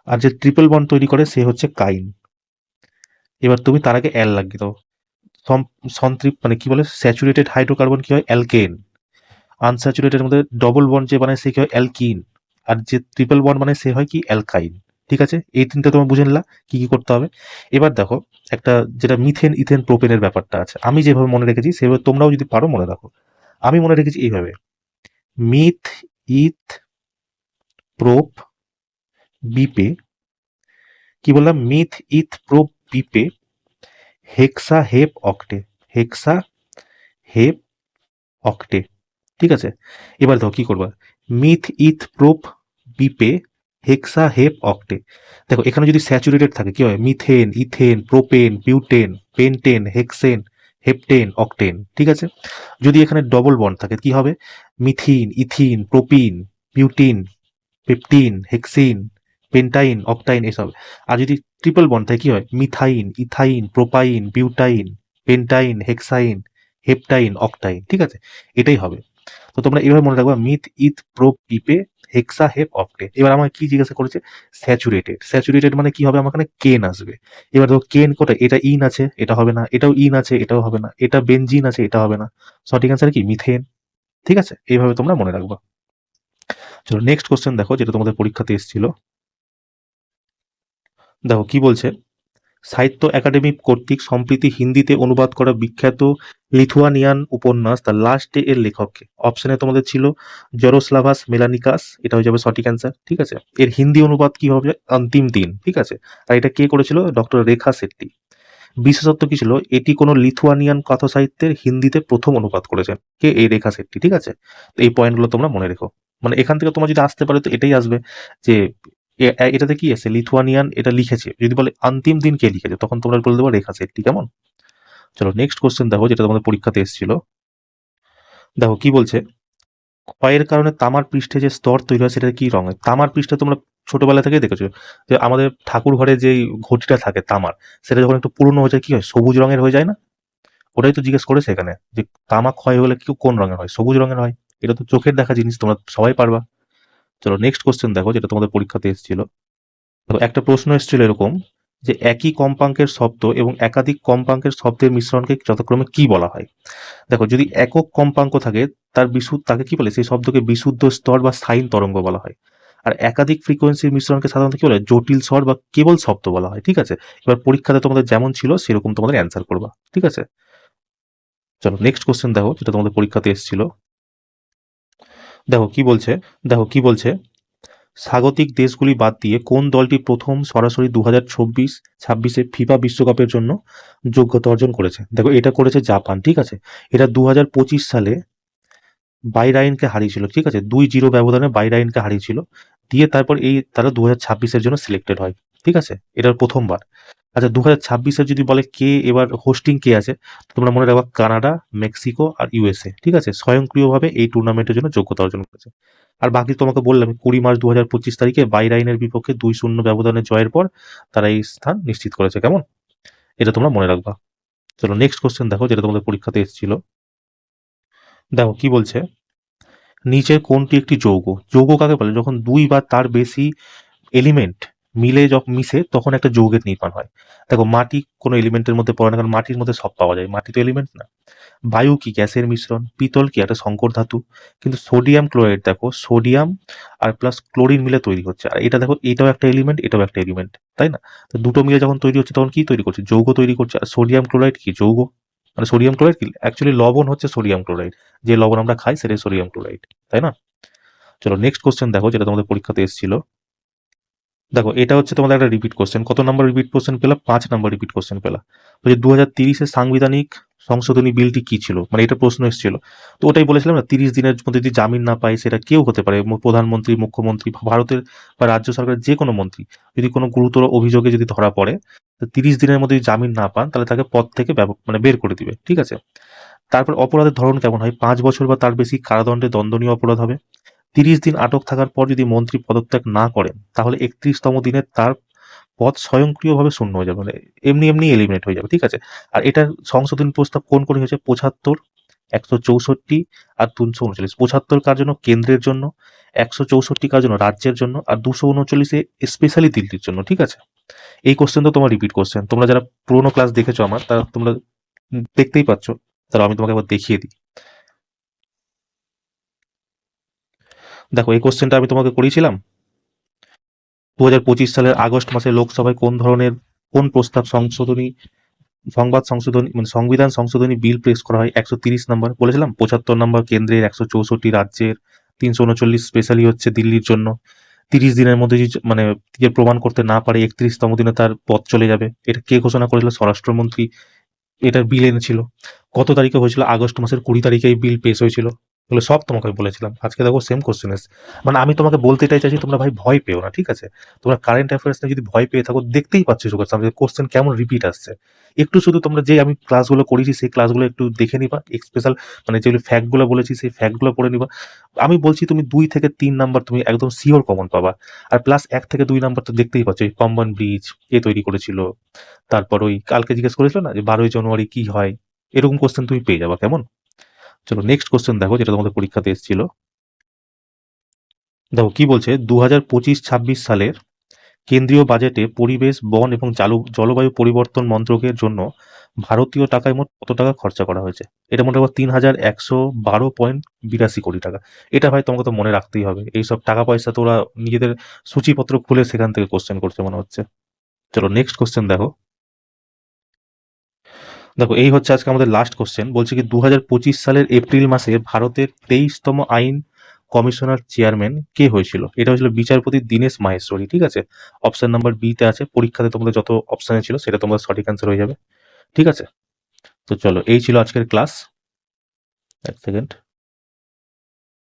আর যে ট্রিপল বন্ড তৈরি করে সে হচ্ছে কাইন। এবার তুমি তার আগে অ্যাল লাগিয়ে দাও, সন্তৃপ্ত মানে কি বলে, স্যাচুরেটেড হাইড্রোকার্বন কি হয়, অ্যালকেন, আনস্যাচুরেটেড মধ্যে ডবল বন্ড যে বানায় সে কি হয়, অ্যালকিন, আর যে ট্রিপল বন্ড মানে সে হয় কি, অ্যালকাইন। ঠিক আছে, এই তিনটা তোমার বুঝে নিলা কি কি করতে হবে। এবার দেখো একটা যেটা মিথেন ইথেন প্রোপেনের ব্যাপারটা আছে, আমি যেভাবে মনে রেখেছি সেভাবে তোমরাও যদি পারো মনে রাখো। আমি মনে রেখেছি এইভাবে, মিথ ইথ প্রোপ বিপে, কি বললাম, মিথ ইথ প্রোপ বিপে হেক্সা হেপ অক্টে, হেক্সা হেপ অক্টে। ঠিক আছে, এবার দেখো কি করবা, মিথ ইথ প্রোপ বিপে হেক্সা হেপ অক্টে। দেখো এখানে যদি স্যাচুরেটেড থাকে কি হয়, methane ethane propane butane pentane hexane heptane octane. ঠিক আছে, যদি এখানে ডবল বন্ড থাকে কি হবে, methene ethene propene butene pentene hexene pentyne octyne এসব। আর যদি ট্রিপল বন্ড থাকে কি হয়, methyne ethyne propyne butyne pentyne hexyne heptyne octyne. ঠিক আছে, এটাই হবে। তো তোমরা এভাবে মনে রাখবা, মিথ ইথ প্রোপ পিপে হেক্সা হেপ অক্টে। এবার আমাকে কি জিজ্ঞাসা করেছে, স্যাচুরেটেড, স্যাচুরেটেড মানে কি হবে, আমার এখানে কেন আসবে। এবার দেখো কেন কোটা, এটা ইন আছে এটা হবে না, এটাও ইন আছে এটাও হবে না, এটা বেনজিন আছে এটা হবে না, সঠিক অ্যান্সার কি মিথেন। ঠিক আছে, এইভাবে তোমরা মনে রাখবা। চলো নেক্সট কোশ্চেন দেখো, যেটা তোমাদের পরীক্ষাতে এসেছিল। দেখো কি বলছে, সাহিত্য একাডেমি কর্তৃক সম্প্রতি হিন্দিতে অনুবাদ করা বিখ্যাত লিথুয়ানিয়ান উপন্যাস দ্য লাস্ট ডে এর লেখককে? অপশনে তোমাদের ছিল জরোস্লাভাস মেলানিকাস, এটা হয়ে যাবে সঠিক অ্যান্সার। ঠিক আছে, এর হিন্দি অনুবাদ কি হবে, অন্তিম দিন। ঠিক আছে, আর এটা কে করেছিল, ডক্টর রেখা শেট্টি। বিশেষত্ব কি ছিল, এটি কোনো লিথুয়ানিয়ান কথা সাহিত্যের হিন্দিতে প্রথম অনুবাদ করেছেন কে, এই রেখা শেট্টি। ঠিক আছে, তো এই পয়েন্টগুলো তোমরা মনে রেখো, মানে এখান থেকে তোমার যদি আসতে পারে তো এটাই আসবে, যে এটাতে কি আছে, লিথুয়ানিয়ান এটা লিখেছে, যদি বলে অন্তিম দিন কে লিখেছে তখন তোমরা বলে দেবো রেখা শেট্টি। কেমন? চলো নেক্সট কোশ্চেন দেখো, যেটা তোমাদের পরীক্ষাতে এসেছিল। দেখো কি বলছে, ক্ষয়ের কারণে তামার পৃষ্ঠে যে স্তর তৈরি হয় সেটা কি রঙের? তামার পৃষ্ঠে তোমরা ছোটবেলা থেকে দেখেছো যে আমাদের ঠাকুর ঘরে যে ঘটিটা থাকে তামার, সেটা যখন একটু পুরনো হয়ে যায় কি হয়, সবুজ রঙের হয়ে যায় না? ওটাই তো জিজ্ঞেস করেছে এখানে, যে তামা ক্ষয় হলে কি কোন রঙের হয়, সবুজ রঙের হয়। এটা তো চোখের দেখা জিনিস, তোমরা সবাই পারবা। চলো নেক্সট কোশ্চেন দেখো, যেটা তোমাদের পরীক্ষাতে এসেছিল। দেখো একটা প্রশ্ন এসেছিল এরকম, যে একই কম্পাঙ্কের শব্দ এবং একাধিক কম্পাঙ্কের শব্দের মিশ্রণকে যথাক্রমে কি বলা হয়? দেখো যদি একক কম্পাঙ্ক থাকে তাকে কি বলে, সেই শব্দকে বিশুদ্ধ স্তর বা সাইন তরঙ্গ বলা হয়। আর একাধিক ফ্রিকোয়েন্সির মিশ্রণকে সাধারণত কি বলে, জটিল স্বর বা কেবল শব্দ বলা হয়। ঠিক আছে, এবার পরীক্ষাতে তোমাদের যেমন ছিল সেরকম তোমাদের অ্যান্সার করবা। ঠিক আছে, চলো নেক্সট কোশ্চেন দেখো, যেটা তোমাদের পরীক্ষাতে এসেছিল। দেখো কি বলছে, দেখো কি বলছে, স্বাগতিক দেশগুলি বাদ দিয়ে কোন দলটি প্রথম সরাসরি 2026-26 ফিফা বিশ্বকাপের জন্য যোগ্যতা অর্জন করেছে? দেখো এটা করেছে জাপান। ঠিক আছে, এটা 2025 সালে বাইরাইনকে হারিয়েছিল। ঠিক আছে, 2-0 ব্যবধানে বাইরাইনকে হারিয়েছিল, দিয়ে তারপর এই তারা 2026-এর জন্য সিলেক্টেড হয়। ঠিক আছে, এটার প্রথমবার। আচ্ছা, 2026-এর যদি বলে কে এবার হোস্টিং কে আছে, তো তোমরা মনে রাখবা কানাডা, মেক্সিকো আর ইউএসএ। ঠিক আছে, স্বয়ংক্রিয়ভাবে এই টুর্নামেন্টের জন্য যোগ্যতা অর্জন করেছে। আর বাকি তোমাকে বললাম 20 মার্চ 2025 তারিখে বাইরাইনের বিপক্ষে 2-0 ব্যবধানে জয়ের পর তারা এই স্থান নিশ্চিত করেছে। কেমন, এটা তোমরা মনে রাখবা। চলো নেক্সট কোশ্চেন দেখো, যেটা তোমাদের পরীক্ষাতে এসেছিল। দেখো কি বলছে, নিচের কোনটি একটি যৌগ? যৌগ কাকে বলে? যখন দুই বা তার বেশি এলিমেন্ট মিলে যখন মিশে তখন একটা যৌগের নির্মাণ হয়। দেখো মাটি কোনো এলিমেন্টের মধ্যে পড়ে না, কারণ মাটির মধ্যে সব পাওয়া যায়, মাটি তো এলিমেন্ট না। বায়ু কি গ্যাসের মিশ্রণ? পিতল কি একটা সংকর ধাতু? কিন্তু সোডিয়াম ক্লোরাইড দেখো, সোডিয়াম আর প্লাস ক্লোরিন মিলে তৈরি হচ্ছে, আর এটা দেখো এটাও একটা এলিমেন্ট, এটাও একটা এলিমেন্ট, তাই না? তো দুটো মিলে যখন তৈরি হচ্ছে তখন কি তৈরি করছে? যৌগ তৈরি করছে। আর সোডিয়াম ক্লোরাইড কি যৌগ? মানে সোডিয়াম ক্লোরাইড কি অ্যাকচুয়ালি লবণ হচ্ছে সোডিয়াম ক্লোরাইড, যে লবণ আমরা খাই সেটাই সোডিয়াম ক্লোরাইড, তাই না? চলো নেক্সট কোশ্চেন দেখো, যেটা তোমাদের পরীক্ষাতে এসেছিল। দেখো এটা হচ্ছে তোমাদের একটা রিপিট কোশ্চেন। কত নাম্বার রিপিট কোশ্চেন পেলা? 5 নাম্বার রিপিট কোশ্চেন পেলা। বলছে 2030-এর সাংবিধানিক সংশোধনী বিলটি কি ছিল, মানে এটা প্রশ্ন এসেছিল। তো ওটাই বলেছিলাম না, 30 দিনের মধ্যে যদি জামিন না পায়, সেটা কেউ হতে পারে, প্রধানমন্ত্রী, মুখ্যমন্ত্রী, ভারতের বা রাজ্য সরকারের যে কোনো মন্ত্রী, যদি কোনো গুরুতর অভিযোগে যদি ধরা পড়ে, তো 30 দিনের মধ্যে যদি জামিন না পান তাহলে তাকে পদ থেকে মানে বের করে দিবে। ঠিক আছে, তারপর অপরাধের ধরন কেমন হয়? 5 বছর বা তার বেশি কারাদণ্ডে দণ্ডনীয় অপরাধ হবে। 30 দিন আটক থাকার পর যদি মন্ত্রী পদত্যাগ না করেন তাহলে 31তম দিনে তার পদ স্বয়ংক্রিয়ভাবে শূন্য হয়ে যাবে, মানে এমনি এমনি এলিমিনেট হয়ে যাবে। ঠিক আছে, আর এটার সংশোধনী প্রস্তাব কোন কোন হয়েছে? 75, 164 আর 239। 75 কার জন্য? কেন্দ্রের জন্য। 164 কার জন্য? রাজ্যের জন্য। আর 239 স্পেশালি দিল্লির জন্য। ঠিক আছে, এই কোশ্চেন তো তোমার রিপিট কোশ্চেন, তোমরা যারা পুরোনো ক্লাস দেখেছো আমার, তারা তোমরা দেখতেই পাচ্ছ, তাহলে আমি তোমাকে একবার দেখিয়ে দিই। দেখো এই কোশ্চেনটা আমি তোমাকে করিয়েছিলাম 2025 সালের আগস্ট মাসে লোকসভায় কোন প্রস্তাব সংশোধনী সংবাদ সংশোধনী মানে সংবিধান সংশোধনী বিল পেশ করা হয়? 130 নাম্বার বলেছিলাম, 75 নাম্বার কেন্দ্রের, 164 রাজ্যের, 339 স্পেশালি হচ্ছে দিল্লির জন্য। 30 দিনের মধ্যে যদি মানে যে প্রমাণ করতে না পারে 31তম দিনে তার পদ চলে যাবে। এটা কে ঘোষণা করেছিল? স্বরাষ্ট্রমন্ত্রী এটার বিল এনেছিল। কত তারিখে হয়েছিল? আগস্ট মাসের 20 তারিখে এই বিল পেশ হয়েছিল। এগুলো সব তোমাকে বলেছিলাম। আজকে দেখো সেম কোশ্চেন এসে, মানে আমি তোমাকে বলতে এটাই চাইছি, তোমরা ভাই ভয় পেও না। ঠিক আছে, তোমরা কারেন্ট অ্যাফেয়ার্স নিয়ে যদি ভয় পেয়ে থাকো, দেখতেই পাচ্ছ কোশ্চেন কেমন রিপিট আসছে। একটু শুধু তোমরা যে আমি ক্লাসগুলো করেছি সেই ক্লাসগুলো একটু দেখে নিবা, স্পেশাল মানে যেগুলো ফ্যাক্টগুলো বলেছি সেই ফ্যাক্টগুলো পড়ে নিবা। আমি বলছি তুমি 2 থেকে 3 নাম্বার তুমি একদম শিওর কমন পাবা। আর প্লাস 1 থেকে 2 নাম্বার তো দেখতেই পাচ্ছ, এই পাম্বান ব্রিজ কে তৈরি করেছিল, তারপর ওই কালকে জিজ্ঞেস করেছিল না যে 12ই জানুয়ারি কি হয়, এরকম কোশ্চেন তুমি পেয়ে যাবা। কেমন, চলো নেক্সট কোশ্চেন দেখো, যেটা তোমাদের পরীক্ষাতে এসেছিল। দেখো কি বলছে, 2025-26 সালের কেন্দ্রীয় বাজেটে পরিবেশ, বন এবং জলবায়ু পরিবর্তন মন্ত্রকের জন্য ভারতীয় টাকায় মোট কত টাকা খরচা করা হয়েছে? এটা মোট 3,112.82 কোটি টাকা। এটা ভাই তোমাকে তো মনে রাখতেই হবে, এইসব টাকা পয়সা তো ওরা নিজেদের সূচিপত্র খুলে সেখান থেকে কোশ্চেন করছে মনে হচ্ছে। চলো নেক্সট কোশ্চেন দেখো। দেখো এই হচ্ছে আজকে আমাদের লাস্ট কোশ্চেন। বলছে কি 2025 সালের এপ্রিল মাসে ভারতের 23তম আইন কমিশনার চেয়ারম্যান কে হয়েছিল? এটা হয়েছিল বিচারপতি দীনেশ মাহেশ্বরী। ঠিক আছে, অপশন নাম্বার বি তে আছে, পরীক্ষাতে তোমাদের যত অপশনে ছিল সেটা তোমাদের সঠিক অ্যান্সার হয়ে যাবে। ঠিক আছে, তো চলো এই ছিল আজকের ক্লাস। এক সেকেন্ড।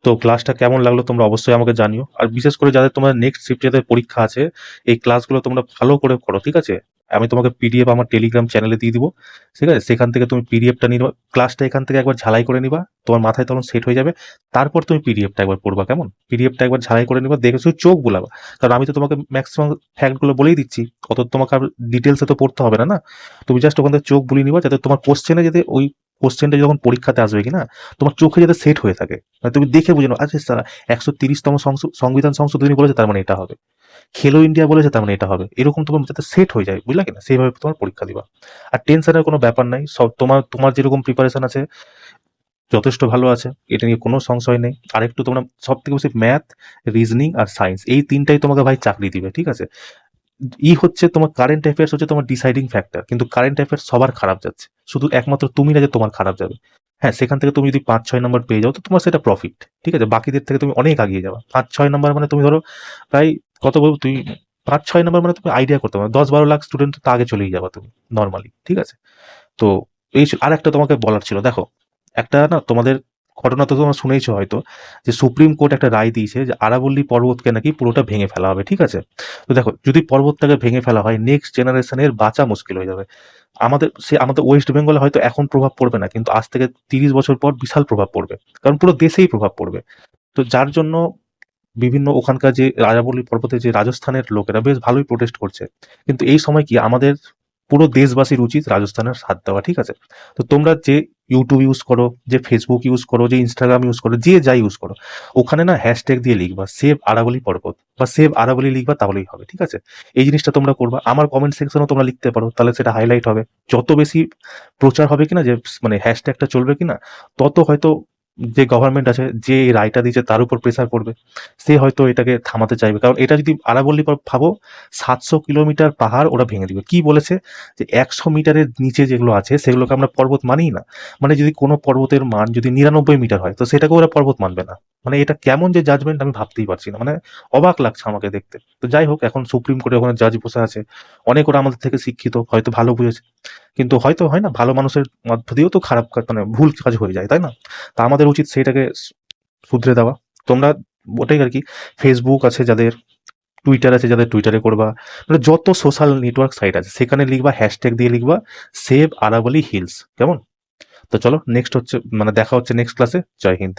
তো ক্লাসটা কেমন লাগলো তোমরা অবশ্যই আমাকে জানিও, আর বিশেষ করে যাদের তোমার নেক্সট শিফট যাদের পরীক্ষা আছে, এই ক্লাসগুলো তোমরা ভালো করে করো। ঠিক আছে, আমি তোমাকে পিডিএফ আমার টেলিগ্রাম চ্যানেলে দিয়ে দিব। ঠিক আছে, সেখান থেকে তুমি পিডিএফটা নিয়ে নেবা, ক্লাসটা এখান থেকে একবার ঝালাই করে নিবা, তোমার মাথায় তখন সেট হয়ে যাবে। তারপর তুমি পিডিএফটা একবার পড়বা। কেমন, পিডিএফটা একবার ঝালাই করে নিবা, দেখে শুধু চোখ বুলাবা, কারণ আমি তো তোমাকে ম্যাক্সিমাম ফ্যাক্টগুলো বলেই দিচ্ছি, অত তোমাকে আর ডিটেলসে তো পড়তে হবে না না। তুমি জাস্ট ওখান থেকে চোখ বুলিয়ে নিবা, যাতে তোমার কোশ্চেনে যাতে ওই কোশ্চেনটা যখন পরীক্ষাতে আসবে কিনা তোমার চোখে যাতে সেট হয়ে থাকে, মানে তুমি দেখে বুঝে নাও, আচ্ছা স্যার 130তম সংবিধান সংশোধনী বলেছে তার মানে এটা হবে, খেলো ইন্ডিয়া বলেছে তার মানে এটা হবে, এরকম তোমার যাতে সেট হয়ে যায়, বুঝলা কিনা, সেইভাবে তোমার পরীক্ষা দিবা। আর টেনশনের কোনো ব্যাপার নাই, সব তোমার তোমার যেরকম প্রিপারেশন আছে যথেষ্ট ভালো আছে, এটা নিয়ে কোনো সংশয় নেই। আর একটু তোমরা সব থেকে বেশি ম্যাথ, রিজনিং আর সায়েন্স, এই তিনটাই তোমাকে ভাই চাকরি দিবে, ঠিক আছে। হচ্ছে তোমার কারেন্ট অ্যাফেয়ার্স হচ্ছে তোমার ডিসাইডিং ফ্যাক্টর, কিন্তু কারেন্ট অ্যাফেয়ার্স সবার খারাপ যাচ্ছে, শুধু একমাত্র তুমি না যে তোমার খারাপ যাবে। হ্যাঁ, সেখান থেকে তুমি যদি 5-6 নম্বর পেয়ে যাও তো তোমার সেটা প্রফিট, ঠিক আছে। বাকিদের থেকে তুমি অনেক আগিয়ে যাবে। 5-6 নম্বর মানে তুমি ধরো প্রায় কত বলবো, তুই 5-6 নম্বর মানে তুমি আইডিয়া করতে পারো 10-12 লাখ স্টুডেন্ট তো আগে চলেই যাবা তুমি নর্মালি, ঠিক আছে। তো আর একটা তোমাকে বলার ছিল, দেখো একটা না তোমাদের ঘটনা তো তোমরা শুনেইছো হয়তো, যে সুপ্রিম কোর্ট একটা রায় দিয়েছে যে আরাবল্লী পর্বতকে নাকি পুরোটা ভেঙে ফেলা হবে, ঠিক আছে। তো দেখো যদি পর্বতটাকে ভেঙে ফেলা হয়, নেক্সট জেনারেশনের বাঁচা মুশকিল হয়ে যাবে। আমাদের ওয়েস্ট বেঙ্গলে হয়তো এখন প্রভাব পড়বে না, কিন্তু আজ থেকে 30 বছর পর বিশাল প্রভাব পড়বে, কারণ পুরো দেশেই প্রভাব পড়বে। তো যার জন্য বিভিন্ন ওখানকার যে আরাবল্লী পর্বতে যে রাজস্থানের লোকেরা বেশ ভালোই প্রোটেস্ট করছে। কিন্তু এই সময় কি আমাদের পুরো দেশবাসীর উচিত রাজস্থানের সাথ দেওয়া, ঠিক আছে। তো তোমরা যে ইউটিউব ইউজ করো, যে ফেসবুক ইউজ করো, যে ইনস্টাগ্রাম ইউজ করো, যে যাই ইউজ করো, ওখানে না হ্যাশট্যাগ দিয়ে লিখবা সেভ আরাবল্লী পর্বত বা সেভ আরাবল্লী লিখবা, তাহলেই হবে, ঠিক আছে। এই জিনিসটা তোমরা করবা। আমার কমেন্ট সেকশনেও তোমরা লিখতে পারো, তাহলে সেটা হাইলাইট হবে। যত বেশি প্রচার হবে কিনা যে মানে হ্যাশট্যাগটা চলবে কিনা, তত হয়তো যে গভর্নমেন্ট আছে, যে এই রায়টা দিয়েছে তার উপর প্রেসার পড়বে, সে হয়তো এটাকে থামাতে চাইবে। কারণ এটা যদি আরাবল্লী ভাবো, 700 কিলোমিটার পাহাড় ওরা ভেঙে দিবে। কি বলেছে যে 100 মিটারের নিচে যেগুলো আছে সেগুলোকে আমরা পর্বত মানিই না। মানে যদি কোনো পর্বতের মান যদি 99 মিটার হয়, তো সেটাকে ওরা পর্বত মানবে না। মানে এটা কেমন যে জাজমেন্ট আমি ভাবতেই পারছি না, মানে অবাক লাগছে আমাকে দেখতে। তো যাই হোক, এখন সুপ্রিম কোর্টে ওখানে জাজ বসে আছে, অনেক ওরা আমাদের থেকে শিক্ষিত, হয়তো ভালো বুঝেছে। কিন্তু হয়তো হয় না, ভালো মানুষের মধ্য দিয়েও তো খারাপ কাজ মানে ভুল কাজ হয়ে যায়, তাই না। তা আমাদের উচিত সেইটাকে শুধরে দেওয়া। তোমরা ওটাই আর কি, ফেসবুক আছে যাদের, টুইটার আছে যাদের, টুইটারে করবা। মানে যত সোশ্যাল নেটওয়ার্ক সাইট আছে সেখানে লিখবা, হ্যাশট্যাগ দিয়ে লিখবা সেভ আরাবল্লী হিলস, কেমন। তো চলো নেক্সট হচ্ছে, মানে দেখা হচ্ছে নেক্সট ক্লাসে। জয় হিন্দ।